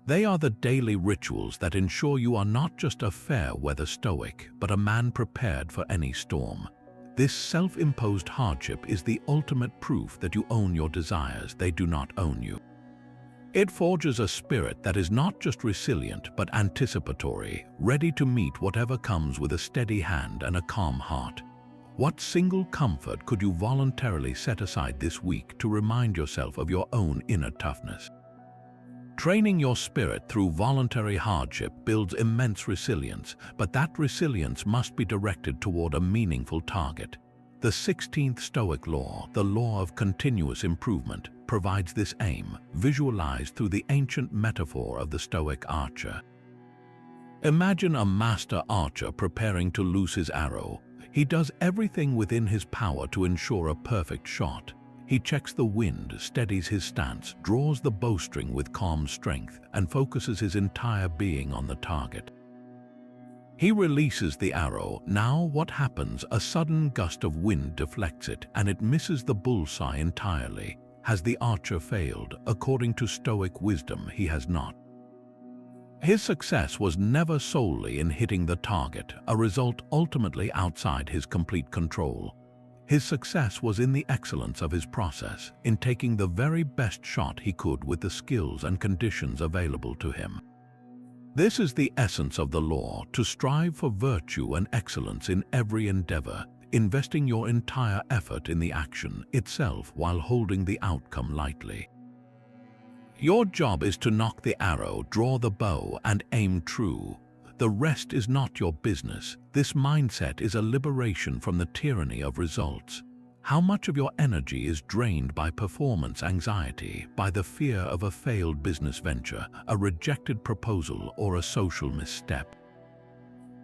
They are the daily rituals that ensure you are not just a fair-weather stoic, but a man prepared for any storm. This self-imposed hardship is the ultimate proof that you own your desires, they do not own you. It forges a spirit that is not just resilient but anticipatory, ready to meet whatever comes with a steady hand and a calm heart. What single comfort could you voluntarily set aside this week to remind yourself of your own inner toughness? Training your spirit through voluntary hardship builds immense resilience, but that resilience must be directed toward a meaningful target. The 16th Stoic law, the law of continuous improvement, provides this aim, visualized through the ancient metaphor of the Stoic archer. Imagine a master archer preparing to loose his arrow. He does everything within his power to ensure a perfect shot. He checks the wind, steadies his stance, draws the bowstring with calm strength, and focuses his entire being on the target. He releases the arrow. Now what happens? A sudden gust of wind deflects it, and it misses the bullseye entirely. Has the archer failed? According to Stoic wisdom, he has not. His success was never solely in hitting the target, a result ultimately outside his complete control. His success was in the excellence of his process, in taking the very best shot he could with the skills and conditions available to him. This is the essence of the law, to strive for virtue and excellence in every endeavor, investing your entire effort in the action itself while holding the outcome lightly. Your job is to knock the arrow, draw the bow, and aim true. The rest is not your business. This mindset is a liberation from the tyranny of results. How much of your energy is drained by performance anxiety, by the fear of a failed business venture, a rejected proposal, or a social misstep?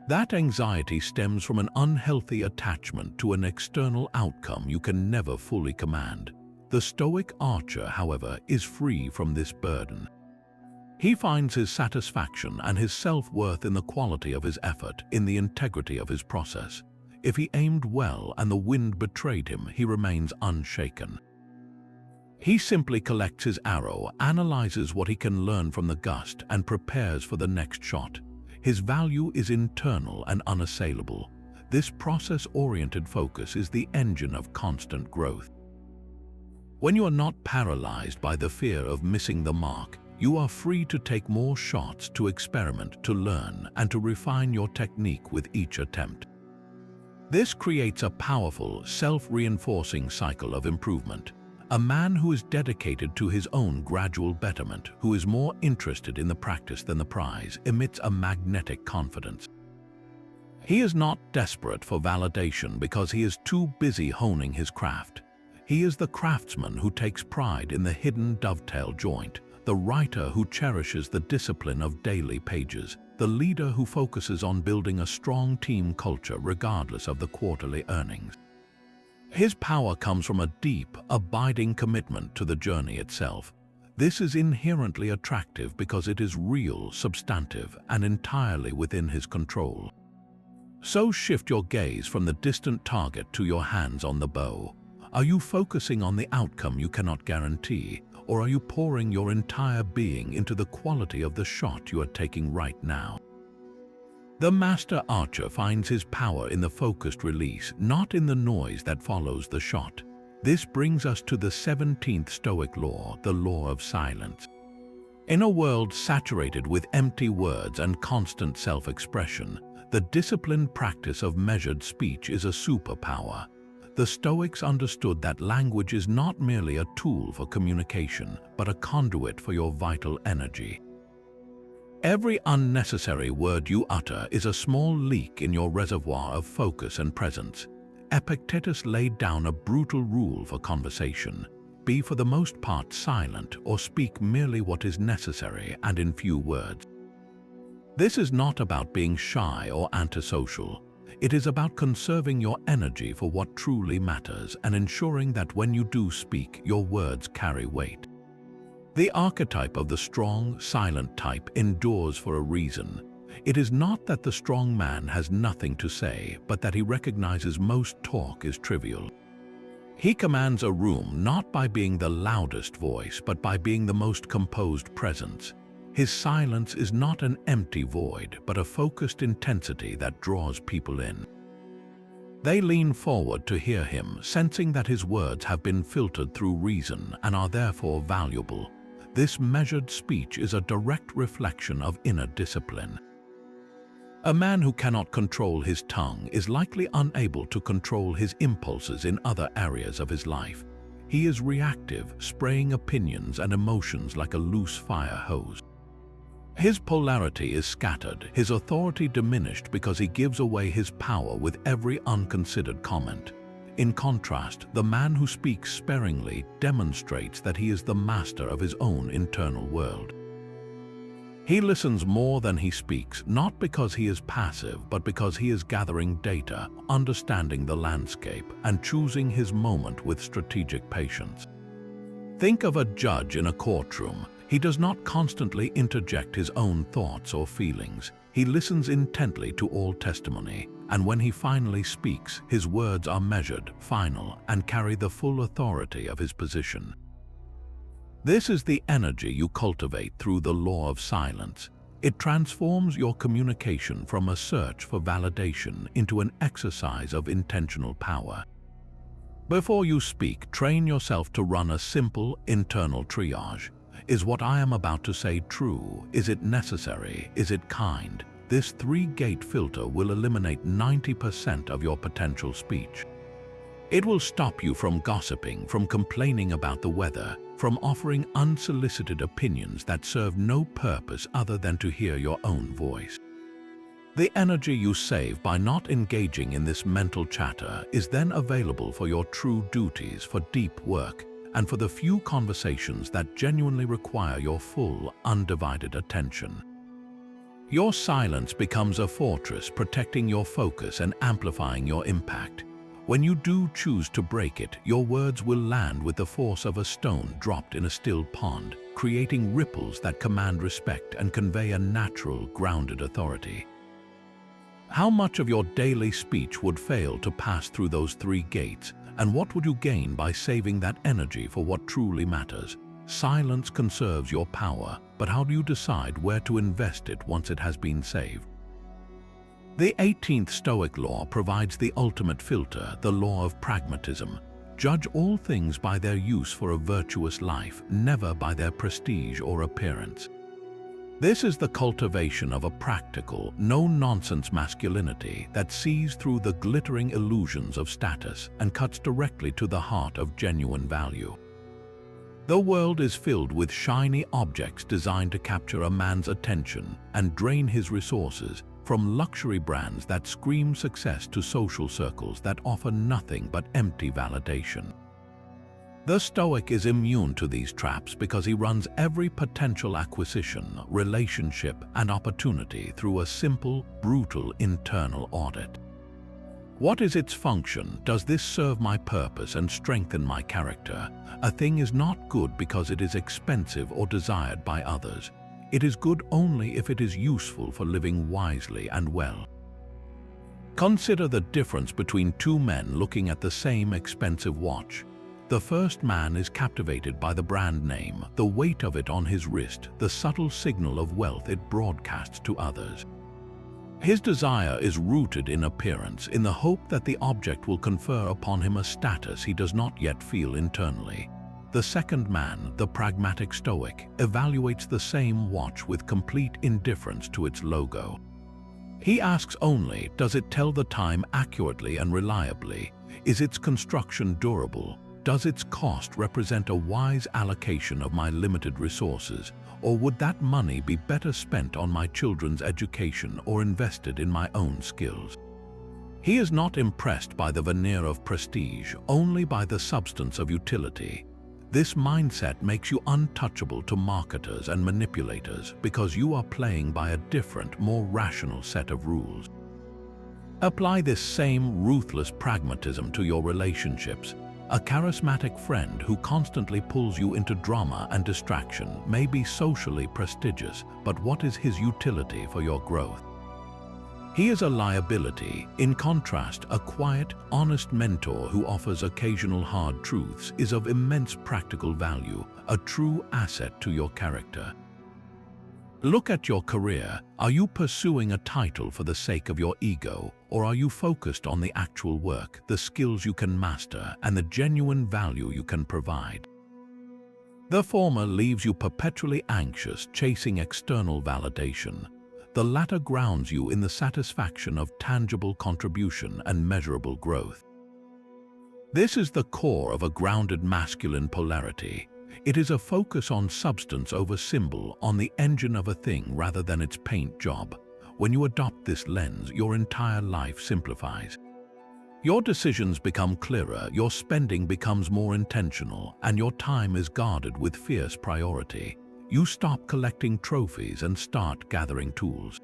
That anxiety stems from an unhealthy attachment to an external outcome you can never fully command. The Stoic archer, however, is free from this burden. He finds his satisfaction and his self-worth in the quality of his effort, in the integrity of his process. If he aimed well and the wind betrayed him, he remains unshaken. He simply collects his arrow, analyzes what he can learn from the gust, and prepares for the next shot. His value is internal and unassailable. This process-oriented focus is the engine of constant growth. When you are not paralyzed by the fear of missing the mark, you are free to take more shots, to experiment, to learn, and to refine your technique with each attempt. This creates a powerful, self-reinforcing cycle of improvement. A man who is dedicated to his own gradual betterment, who is more interested in the practice than the prize, emits a magnetic confidence. He is not desperate for validation because he is too busy honing his craft. He is the craftsman who takes pride in the hidden dovetail joint, the writer who cherishes the discipline of daily pages, the leader who focuses on building a strong team culture regardless of the quarterly earnings. His power comes from a deep, abiding commitment to the journey itself. This is inherently attractive because it is real, substantive, and entirely within his control. So shift your gaze from the distant target to your hands on the bow. Are you focusing on the outcome you cannot guarantee, or are you pouring your entire being into the quality of the shot you are taking right now? The master archer finds his power in the focused release, not in the noise that follows the shot. This brings us to the 17th Stoic law, the law of silence. In a world saturated with empty words and constant self-expression, the disciplined practice of measured speech is a superpower. The Stoics understood that language is not merely a tool for communication, but a conduit for your vital energy. Every unnecessary word you utter is a small leak in your reservoir of focus and presence. Epictetus laid down a brutal rule for conversation: be for the most part silent, or speak merely what is necessary and in few words. This is not about being shy or antisocial. It is about conserving your energy for what truly matters and ensuring that when you do speak, your words carry weight. The archetype of the strong, silent type endures for a reason. It is not that the strong man has nothing to say, but that he recognizes most talk is trivial. He commands a room not by being the loudest voice, but by being the most composed presence. His silence is not an empty void, but a focused intensity that draws people in. They lean forward to hear him, sensing that his words have been filtered through reason and are therefore valuable. This measured speech is a direct reflection of inner discipline. A man who cannot control his tongue is likely unable to control his impulses in other areas of his life. He is reactive, spraying opinions and emotions like a loose fire hose. His polarity is scattered, his authority diminished because he gives away his power with every unconsidered comment. In contrast, the man who speaks sparingly demonstrates that he is the master of his own internal world. He listens more than he speaks, not because he is passive, but because he is gathering data, understanding the landscape, and choosing his moment with strategic patience. Think of a judge in a courtroom. He does not constantly interject his own thoughts or feelings. He listens intently to all testimony, and when he finally speaks, his words are measured, final, and carry the full authority of his position. This is the energy you cultivate through the law of silence. It transforms your communication from a search for validation into an exercise of intentional power. Before you speak, train yourself to run a simple internal triage. Is what I am about to say true? Is it necessary? Is it kind? This three-gate filter will eliminate 90% of your potential speech. It will stop you from gossiping, from complaining about the weather, from offering unsolicited opinions that serve no purpose other than to hear your own voice. The energy you save by not engaging in this mental chatter is then available for your true duties, for deep work, and for the few conversations that genuinely require your full, undivided attention. Your silence becomes a fortress, protecting your focus and amplifying your impact. When you do choose to break it, your words will land with the force of a stone dropped in a still pond, creating ripples that command respect and convey a natural, grounded authority. How much of your daily speech would fail to pass through those three gates, and what would you gain by saving that energy for what truly matters? Silence conserves your power, but how do you decide where to invest it once it has been saved? The 18th Stoic law provides the ultimate filter, the law of pragmatism. Judge all things by their use for a virtuous life, never by their prestige or appearance. This is the cultivation of a practical, no-nonsense masculinity that sees through the glittering illusions of status and cuts directly to the heart of genuine value. The world is filled with shiny objects designed to capture a man's attention and drain his resources, from luxury brands that scream success to social circles that offer nothing but empty validation. The Stoic is immune to these traps because he runs every potential acquisition, relationship, and opportunity through a simple, brutal internal audit. What is its function? Does this serve my purpose and strengthen my character? A thing is not good because it is expensive or desired by others. It is good only if it is useful for living wisely and well. Consider the difference between two men looking at the same expensive watch. The first man is captivated by the brand name, the weight of it on his wrist, the subtle signal of wealth it broadcasts to others. His desire is rooted in appearance, in the hope that the object will confer upon him a status he does not yet feel internally. The second man, the pragmatic Stoic, evaluates the same watch with complete indifference to its logo. He asks only, does it tell the time accurately and reliably? Is its construction durable? Does its cost represent a wise allocation of my limited resources, or would that money be better spent on my children's education or invested in my own skills? He is not impressed by the veneer of prestige, only by the substance of utility. This mindset makes you untouchable to marketers and manipulators because you are playing by a different, more rational set of rules. Apply this same ruthless pragmatism to your relationships. A charismatic friend who constantly pulls you into drama and distraction may be socially prestigious, but what is his utility for your growth? He is a liability. In contrast, a quiet, honest mentor who offers occasional hard truths is of immense practical value, a true asset to your character. Look at your career. Are you pursuing a title for the sake of your ego, or are you focused on the actual work, the skills you can master, and the genuine value you can provide? The former leaves you perpetually anxious, chasing external validation. The latter grounds you in the satisfaction of tangible contribution and measurable growth. This is the core of a grounded masculine polarity. It is a focus on substance over symbol, on the engine of a thing rather than its paint job. When you adopt this lens, your entire life simplifies. Your decisions become clearer, your spending becomes more intentional, and your time is guarded with fierce priority. You stop collecting trophies and start gathering tools.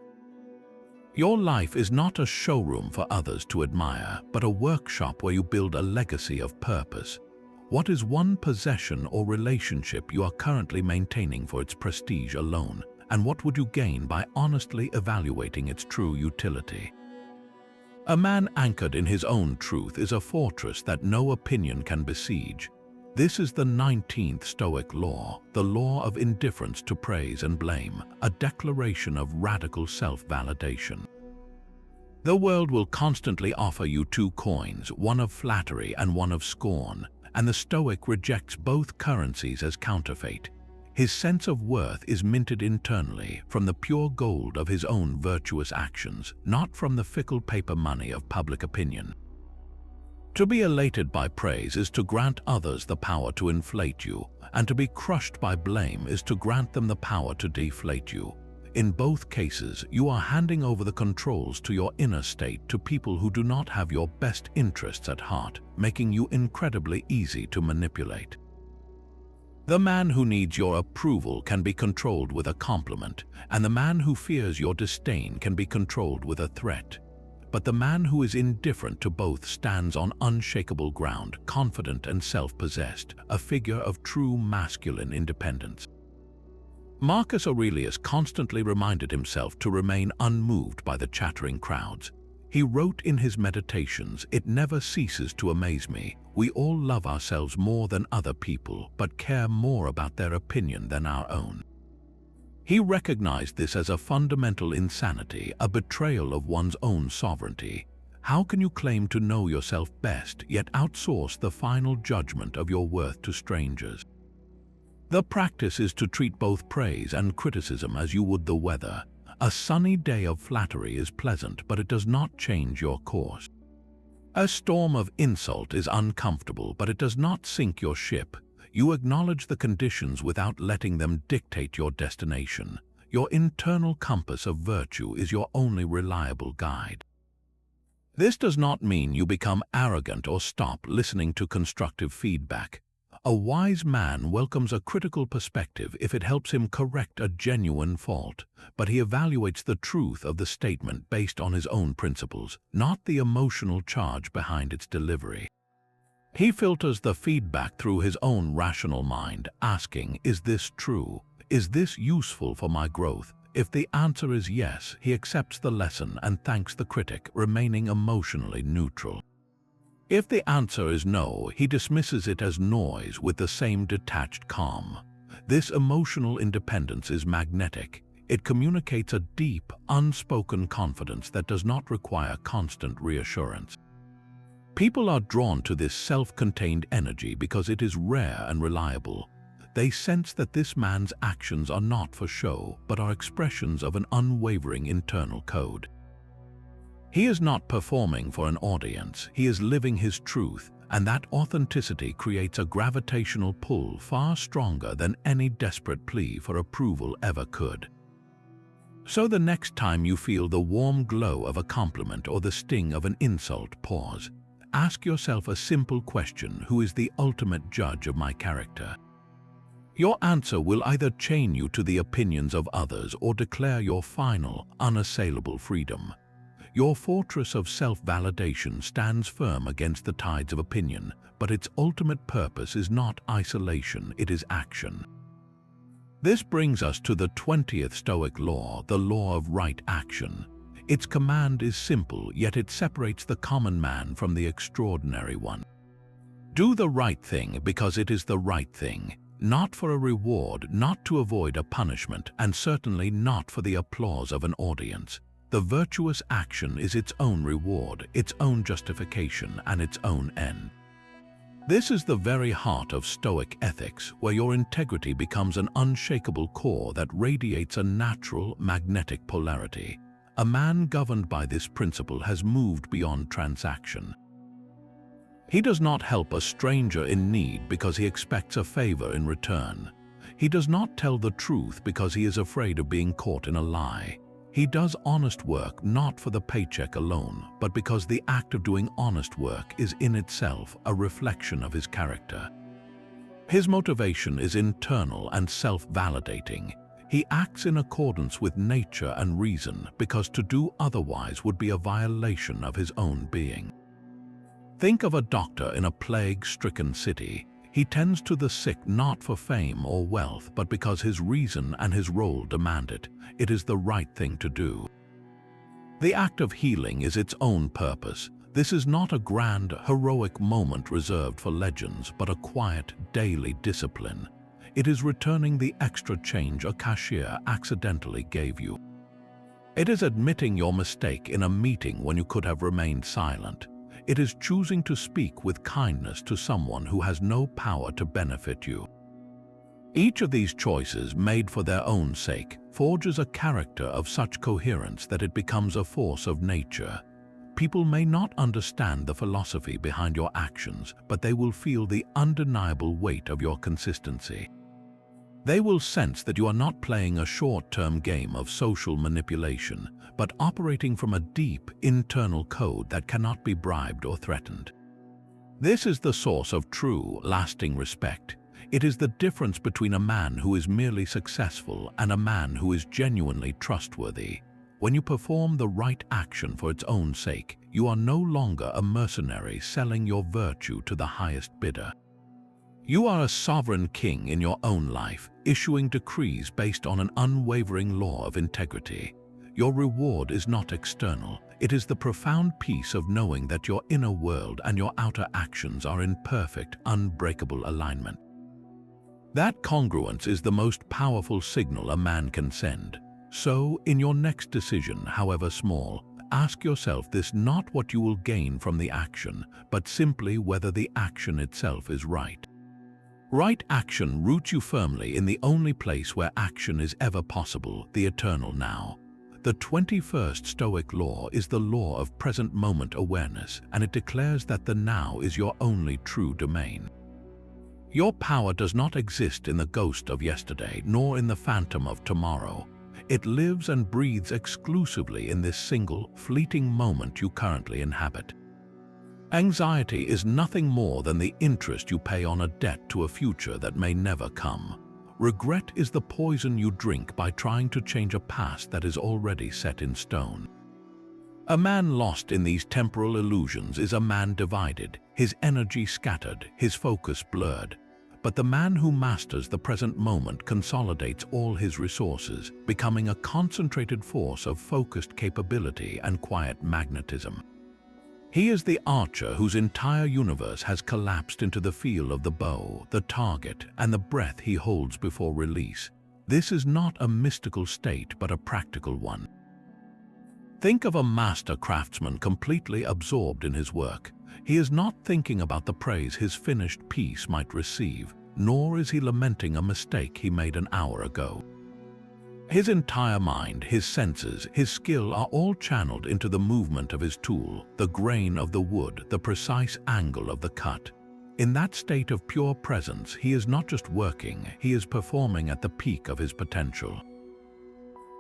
Your life is not a showroom for others to admire, but a workshop where you build a legacy of purpose. What is one possession or relationship you are currently maintaining for its prestige alone, and what would you gain by honestly evaluating its true utility? A man anchored in his own truth is a fortress that no opinion can besiege. This is the 19th Stoic law, the law of indifference to praise and blame, a declaration of radical self-validation. The world will constantly offer you two coins, one of flattery and one of scorn, and the Stoic rejects both currencies as counterfeit. His sense of worth is minted internally from the pure gold of his own virtuous actions, not from the fickle paper money of public opinion. To be elated by praise is to grant others the power to inflate you, and to be crushed by blame is to grant them the power to deflate you. In both cases, you are handing over the controls to your inner state to people who do not have your best interests at heart, making you incredibly easy to manipulate. The man who needs your approval can be controlled with a compliment, and the man who fears your disdain can be controlled with a threat. But the man who is indifferent to both stands on unshakable ground, confident and self-possessed, a figure of true masculine independence. Marcus Aurelius constantly reminded himself to remain unmoved by the chattering crowds. He wrote in his Meditations, "It never ceases to amaze me. We all love ourselves more than other people, but care more about their opinion than our own." He recognized this as a fundamental insanity, a betrayal of one's own sovereignty. How can you claim to know yourself best, yet outsource the final judgment of your worth to strangers? The practice is to treat both praise and criticism as you would the weather. A sunny day of flattery is pleasant, but it does not change your course. A storm of insult is uncomfortable, but it does not sink your ship. You acknowledge the conditions without letting them dictate your destination. Your internal compass of virtue is your only reliable guide. This does not mean you become arrogant or stop listening to constructive feedback. A wise man welcomes a critical perspective if it helps him correct a genuine fault, but he evaluates the truth of the statement based on his own principles, not the emotional charge behind its delivery. He filters the feedback through his own rational mind, asking, "Is this true? Is this useful for my growth?" If the answer is yes, he accepts the lesson and thanks the critic, remaining emotionally neutral. If the answer is no, he dismisses it as noise with the same detached calm. This emotional independence is magnetic. It communicates a deep, unspoken confidence that does not require constant reassurance. People are drawn to this self-contained energy because it is rare and reliable. They sense that this man's actions are not for show, but are expressions of an unwavering internal code. He is not performing for an audience, he is living his truth, and that authenticity creates a gravitational pull far stronger than any desperate plea for approval ever could. So the next time you feel the warm glow of a compliment or the sting of an insult, pause. Ask yourself a simple question: who is the ultimate judge of my character? Your answer will either chain you to the opinions of others or declare your final, unassailable freedom. Your fortress of self-validation stands firm against the tides of opinion, but its ultimate purpose is not isolation, it is action. This brings us to the 20th Stoic law, the law of right action. Its command is simple, yet it separates the common man from the extraordinary one. Do the right thing because it is the right thing, not for a reward, not to avoid a punishment, and certainly not for the applause of an audience. The virtuous action is its own reward, its own justification, and its own end. This is the very heart of Stoic ethics, where your integrity becomes an unshakable core that radiates a natural, magnetic polarity. A man governed by this principle has moved beyond transaction. He does not help a stranger in need because he expects a favor in return. He does not tell the truth because he is afraid of being caught in a lie. He does honest work not for the paycheck alone, but because the act of doing honest work is in itself a reflection of his character. His motivation is internal and self-validating. He acts in accordance with nature and reason because to do otherwise would be a violation of his own being. Think of a doctor in a plague-stricken city. He tends to the sick not for fame or wealth, but because his reason and his role demand it. It is the right thing to do. The act of healing is its own purpose. This is not a grand, heroic moment reserved for legends, but a quiet, daily discipline. It is returning the extra change a cashier accidentally gave you. It is admitting your mistake in a meeting when you could have remained silent. It is choosing to speak with kindness to someone who has no power to benefit you. Each of these choices, made for their own sake, forges a character of such coherence that it becomes a force of nature. People may not understand the philosophy behind your actions, but they will feel the undeniable weight of your consistency. They will sense that you are not playing a short-term game of social manipulation, but operating from a deep internal code that cannot be bribed or threatened. This is the source of true, lasting respect. It is the difference between a man who is merely successful and a man who is genuinely trustworthy. When you perform the right action for its own sake, you are no longer a mercenary selling your virtue to the highest bidder. You are a sovereign king in your own life, issuing decrees based on an unwavering law of integrity. Your reward is not external. It is the profound peace of knowing that your inner world and your outer actions are in perfect, unbreakable alignment. That congruence is the most powerful signal a man can send. So, in your next decision, however small, ask yourself this: not what you will gain from the action, but simply whether the action itself is right. Right action roots you firmly in the only place where action is ever possible, the eternal now. The 21st Stoic law is the law of present moment awareness, and it declares that the now is your only true domain. Your power does not exist in the ghost of yesterday, nor in the phantom of tomorrow. It lives and breathes exclusively in this single, fleeting moment you currently inhabit. Anxiety is nothing more than the interest you pay on a debt to a future that may never come. Regret is the poison you drink by trying to change a past that is already set in stone. A man lost in these temporal illusions is a man divided, his energy scattered, his focus blurred. But the man who masters the present moment consolidates all his resources, becoming a concentrated force of focused capability and quiet magnetism. He is the archer whose entire universe has collapsed into the feel of the bow, the target, and the breath he holds before release. This is not a mystical state, but a practical one. Think of a master craftsman completely absorbed in his work. He is not thinking about the praise his finished piece might receive, nor is he lamenting a mistake he made an hour ago. His entire mind, his senses, his skill are all channeled into the movement of his tool, the grain of the wood, the precise angle of the cut. In that state of pure presence, he is not just working, he is performing at the peak of his potential.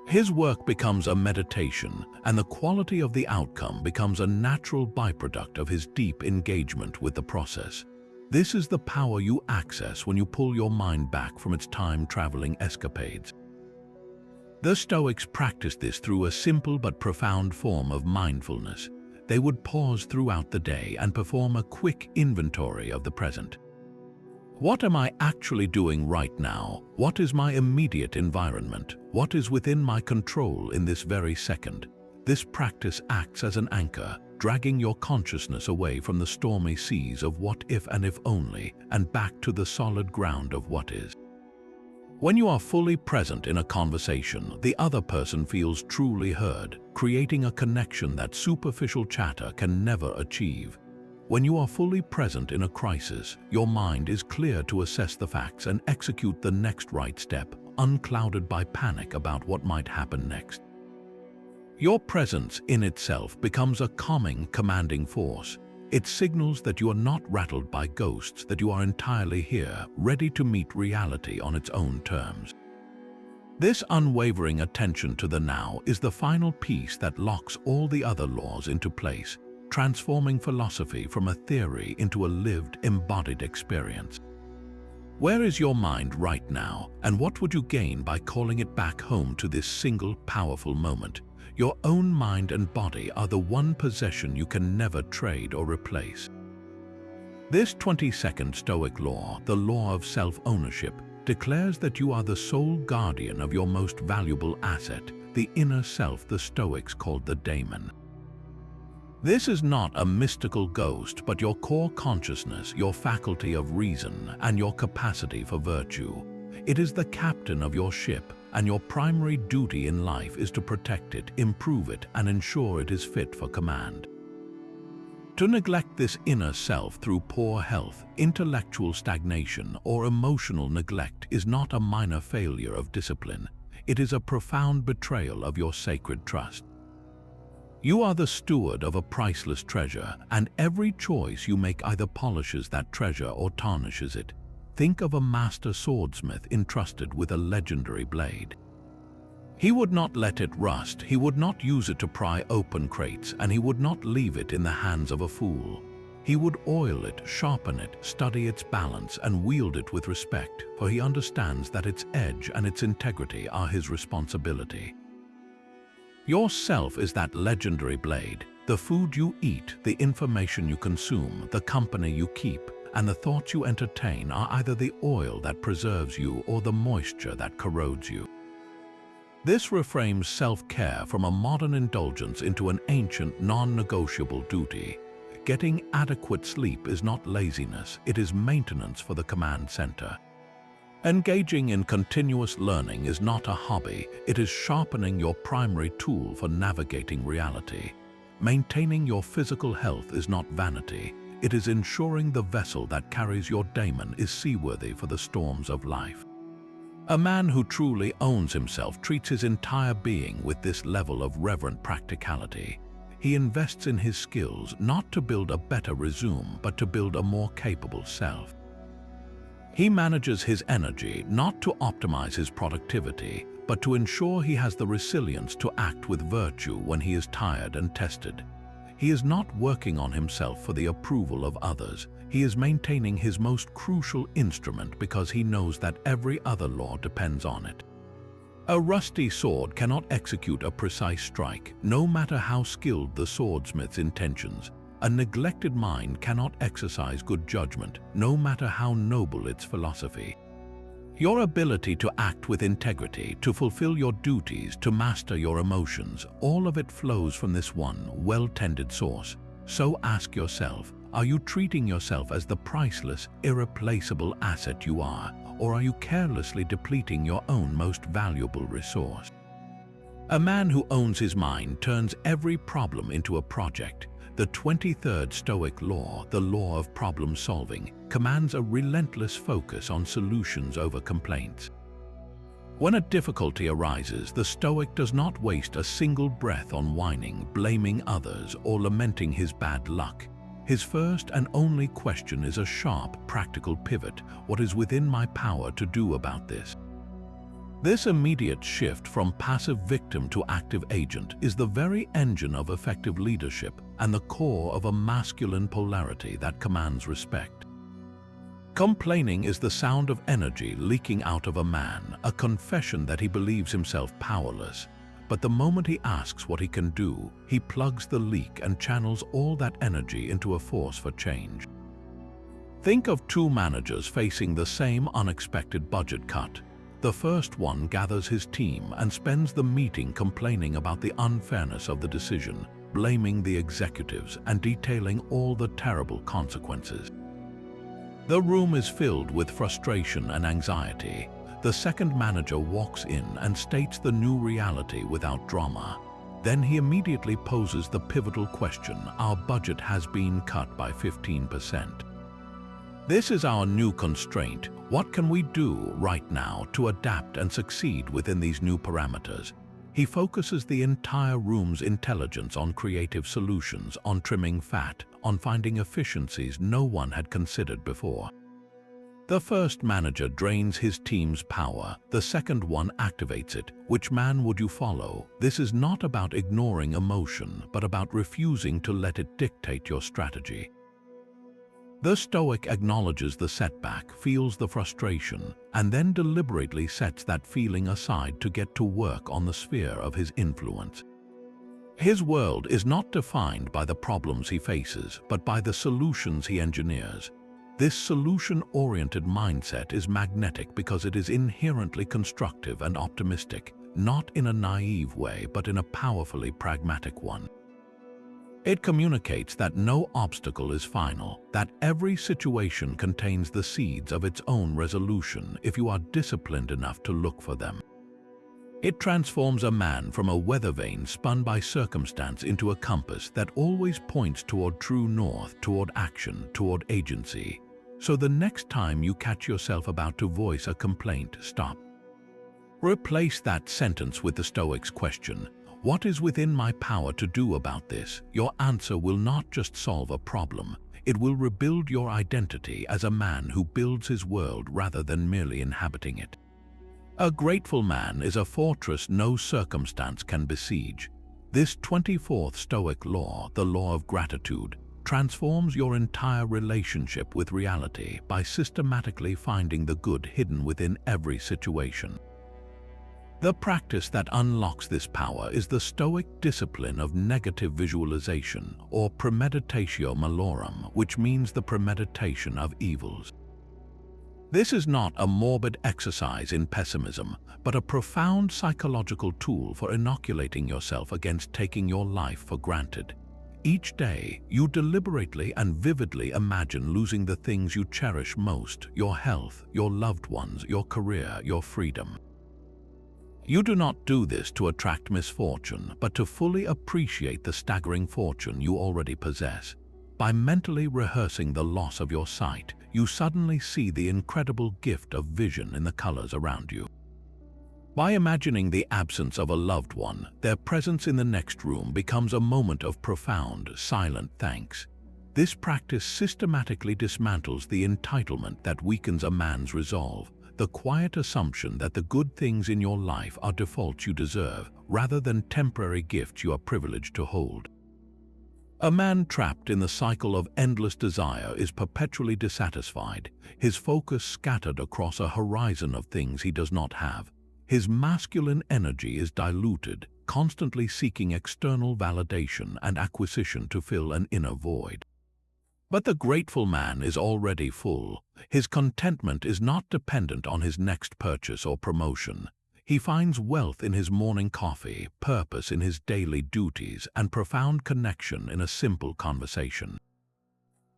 His work becomes a meditation, and the quality of the outcome becomes a natural byproduct of his deep engagement with the process. This is the power you access when you pull your mind back from its time-traveling escapades. The Stoics practiced this through a simple but profound form of mindfulness. They would pause throughout the day and perform a quick inventory of the present. What am I actually doing right now? What is my immediate environment? What is within my control in this very second? This practice acts as an anchor, dragging your consciousness away from the stormy seas of what if and if only, and back to the solid ground of what is. When you are fully present in a conversation, the other person feels truly heard, creating a connection that superficial chatter can never achieve. When you are fully present in a crisis, your mind is clear to assess the facts and execute the next right step, unclouded by panic about what might happen next. Your presence in itself becomes a calming, commanding force. It signals that you are not rattled by ghosts, that you are entirely here, ready to meet reality on its own terms. This unwavering attention to the now is the final piece that locks all the other laws into place, transforming philosophy from a theory into a lived, embodied experience. Where is your mind right now, and what would you gain by calling it back home to this single, powerful moment? Your own mind and body are the one possession you can never trade or replace. This 22nd Stoic law, the law of self-ownership, declares that you are the sole guardian of your most valuable asset, the inner self the Stoics called the daemon. This is not a mystical ghost, but your core consciousness, your faculty of reason, and your capacity for virtue. It is the captain of your ship, and your primary duty in life is to protect it, improve it, and ensure it is fit for command. To neglect this inner self through poor health, intellectual stagnation, or emotional neglect is not a minor failure of discipline. It is a profound betrayal of your sacred trust. You are the steward of a priceless treasure, and every choice you make either polishes that treasure or tarnishes it. Think of a master swordsmith entrusted with a legendary blade. He would not let it rust, he would not use it to pry open crates, and he would not leave it in the hands of a fool. He would oil it, sharpen it, study its balance, and wield it with respect, for he understands that its edge and its integrity are his responsibility. Yourself is that legendary blade. The food you eat, the information you consume, the company you keep, and the thoughts you entertain are either the oil that preserves you or the moisture that corrodes you. This reframes self-care from a modern indulgence into an ancient, non-negotiable duty. Getting adequate sleep is not laziness, it is maintenance for the command center. Engaging in continuous learning is not a hobby, it is sharpening your primary tool for navigating reality. Maintaining your physical health is not vanity, it is ensuring the vessel that carries your daemon is seaworthy for the storms of life. A man who truly owns himself treats his entire being with this level of reverent practicality. He invests in his skills not to build a better resume, but to build a more capable self. He manages his energy not to optimize his productivity, but to ensure he has the resilience to act with virtue when he is tired and tested. He is not working on himself for the approval of others. He is maintaining his most crucial instrument because he knows that every other law depends on it. A rusty sword cannot execute a precise strike, no matter how skilled the swordsmith's intentions. A neglected mind cannot exercise good judgment, no matter how noble its philosophy. Your ability to act with integrity, to fulfill your duties, to master your emotions, all of it flows from this one well-tended source. So ask yourself, are you treating yourself as the priceless, irreplaceable asset you are, or are you carelessly depleting your own most valuable resource? A man who owns his mind turns every problem into a project. The 23rd Stoic law, the law of problem solving, commands a relentless focus on solutions over complaints. When a difficulty arises, the Stoic does not waste a single breath on whining, blaming others, or lamenting his bad luck. His first and only question is a sharp, practical pivot. What is within my power to do about this? This immediate shift from passive victim to active agent is the very engine of effective leadership and the core of a masculine polarity that commands respect. Complaining is the sound of energy leaking out of a man, a confession that he believes himself powerless. But the moment he asks what he can do, he plugs the leak and channels all that energy into a force for change. Think of two managers facing the same unexpected budget cut. The first one gathers his team and spends the meeting complaining about the unfairness of the decision, blaming the executives and detailing all the terrible consequences. The room is filled with frustration and anxiety. The second manager walks in and states the new reality without drama. Then he immediately poses the pivotal question: our budget has been cut by 15%. This is our new constraint. What can we do right now to adapt and succeed within these new parameters? He focuses the entire room's intelligence on creative solutions, on trimming fat, on finding efficiencies no one had considered before. The first manager drains his team's power, the second one activates it. Which man would you follow? This is not about ignoring emotion, but about refusing to let it dictate your strategy. The Stoic acknowledges the setback, feels the frustration, and then deliberately sets that feeling aside to get to work on the sphere of his influence. His world is not defined by the problems he faces, but by the solutions he engineers. This solution-oriented mindset is magnetic because it is inherently constructive and optimistic, not in a naive way, but in a powerfully pragmatic one. It communicates that no obstacle is final, that every situation contains the seeds of its own resolution if you are disciplined enough to look for them. It transforms a man from a weather vane spun by circumstance into a compass that always points toward true north, toward action, toward agency. So the next time you catch yourself about to voice a complaint, stop. Replace that sentence with the Stoic's question: What is within my power to do about this? Your answer will not just solve a problem, it will rebuild your identity as a man who builds his world rather than merely inhabiting it. A grateful man is a fortress no circumstance can besiege. This 24th Stoic law, the law of gratitude, transforms your entire relationship with reality by systematically finding the good hidden within every situation. The practice that unlocks this power is the Stoic discipline of negative visualization, or premeditatio malorum, which means the premeditation of evils. This is not a morbid exercise in pessimism, but a profound psychological tool for inoculating yourself against taking your life for granted. Each day, you deliberately and vividly imagine losing the things you cherish most: your health, your loved ones, your career, your freedom. You do not do this to attract misfortune, but to fully appreciate the staggering fortune you already possess. By mentally rehearsing the loss of your sight, you suddenly see the incredible gift of vision in the colors around you. By imagining the absence of a loved one, their presence in the next room becomes a moment of profound, silent thanks. This practice systematically dismantles the entitlement that weakens a man's resolve, the quiet assumption that the good things in your life are defaults you deserve, rather than temporary gifts you are privileged to hold. A man trapped in the cycle of endless desire is perpetually dissatisfied, his focus scattered across a horizon of things he does not have. His masculine energy is diluted, constantly seeking external validation and acquisition to fill an inner void. But the grateful man is already full. His contentment is not dependent on his next purchase or promotion. He finds wealth in his morning coffee, purpose in his daily duties, and profound connection in a simple conversation.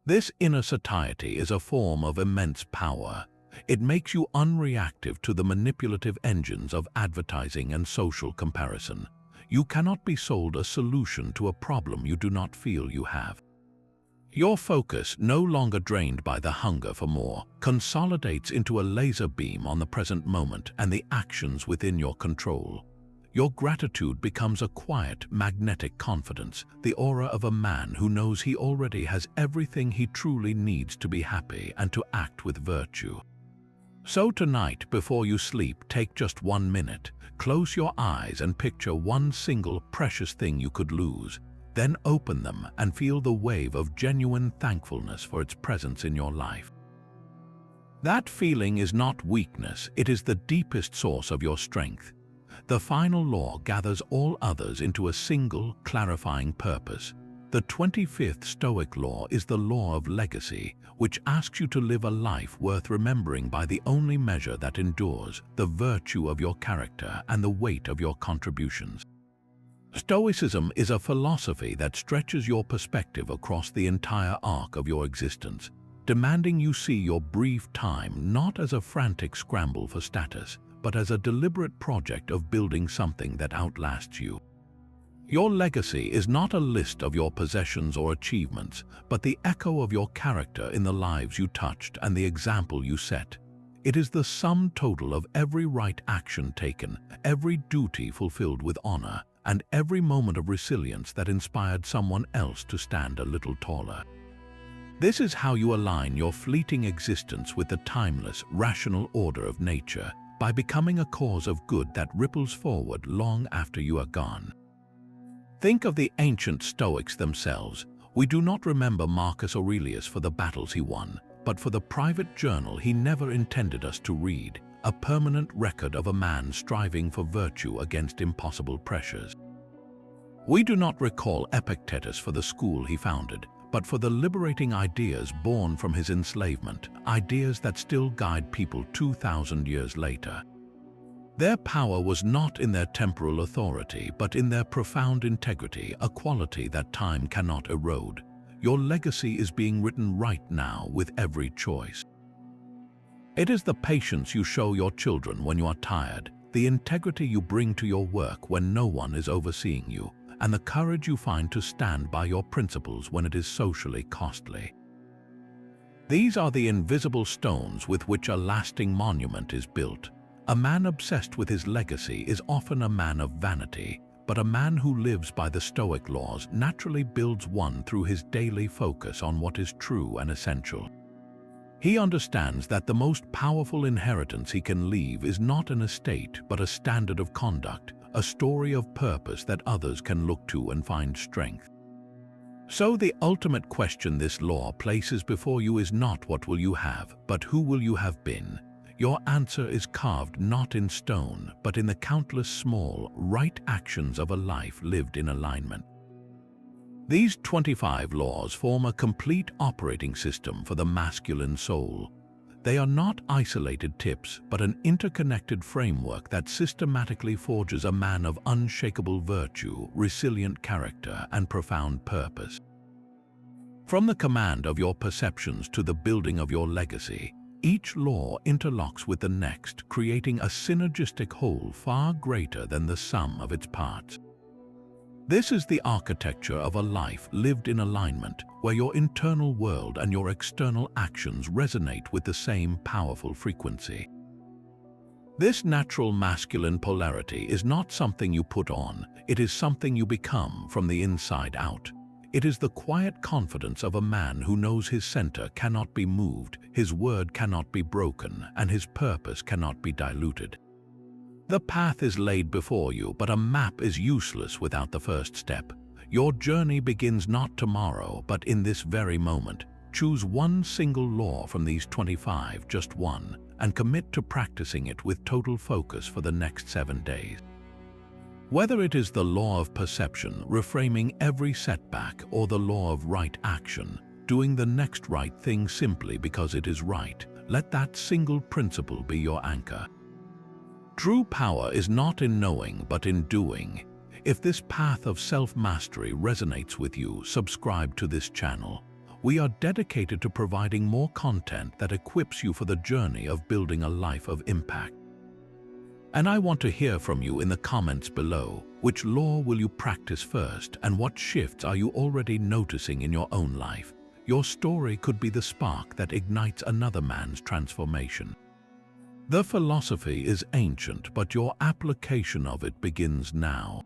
This inner satiety is a form of immense power. It makes you unreactive to the manipulative engines of advertising and social comparison. You cannot be sold a solution to a problem you do not feel you have. Your focus, no longer drained by the hunger for more, consolidates into a laser beam on the present moment and the actions within your control. Your gratitude becomes a quiet, magnetic confidence, the aura of a man who knows he already has everything he truly needs to be happy and to act with virtue. So tonight, before you sleep, take just 1 minute, close your eyes and picture one single precious thing you could lose. Then open them and feel the wave of genuine thankfulness for its presence in your life. That feeling is not weakness, it is the deepest source of your strength. The final law gathers all others into a single, clarifying purpose. The 25th Stoic law is the law of legacy, which asks you to live a life worth remembering by the only measure that endures, the virtue of your character and the weight of your contributions. Stoicism is a philosophy that stretches your perspective across the entire arc of your existence, demanding you see your brief time not as a frantic scramble for status, but as a deliberate project of building something that outlasts you. Your legacy is not a list of your possessions or achievements, but the echo of your character in the lives you touched and the example you set. It is the sum total of every right action taken, every duty fulfilled with honor, and every moment of resilience that inspired someone else to stand a little taller. This is how you align your fleeting existence with the timeless, rational order of nature, by becoming a cause of good that ripples forward long after you are gone. Think of the ancient Stoics themselves. We do not remember Marcus Aurelius for the battles he won, but for the private journal he never intended us to read, a permanent record of a man striving for virtue against impossible pressures. We do not recall Epictetus for the school he founded, but for the liberating ideas born from his enslavement, ideas that still guide people 2,000 years later. Their power was not in their temporal authority, but in their profound integrity, a quality that time cannot erode. Your legacy is being written right now with every choice. It is the patience you show your children when you are tired, the integrity you bring to your work when no one is overseeing you, and the courage you find to stand by your principles when it is socially costly. These are the invisible stones with which a lasting monument is built. A man obsessed with his legacy is often a man of vanity, but a man who lives by the Stoic laws naturally builds one through his daily focus on what is true and essential. He understands that the most powerful inheritance he can leave is not an estate, but a standard of conduct, a story of purpose that others can look to and find strength. So the ultimate question this law places before you is not what will you have, but who will you have been. Your answer is carved not in stone, but in the countless small, right actions of a life lived in alignment. These 25 laws form a complete operating system for the masculine soul. They are not isolated tips, but an interconnected framework that systematically forges a man of unshakable virtue, resilient character, and profound purpose. From the command of your perceptions to the building of your legacy, each law interlocks with the next, creating a synergistic whole far greater than the sum of its parts. This is the architecture of a life lived in alignment, where your internal world and your external actions resonate with the same powerful frequency. This natural masculine polarity is not something you put on, it is something you become from the inside out. It is the quiet confidence of a man who knows his center cannot be moved, his word cannot be broken, and his purpose cannot be diluted. The path is laid before you, but a map is useless without the first step. Your journey begins not tomorrow, but in this very moment. Choose one single law from these 25, just one, and commit to practicing it with total focus for the next 7 days. Whether it is the law of perception, reframing every setback, or the law of right action, doing the next right thing simply because it is right, let that single principle be your anchor. True power is not in knowing, but in doing. If this path of self-mastery resonates with you, subscribe to this channel. We are dedicated to providing more content that equips you for the journey of building a life of impact. And I want to hear from you in the comments below. Which law will you practice first, and what shifts are you already noticing in your own life? Your story could be the spark that ignites another man's transformation. The philosophy is ancient, but your application of it begins now.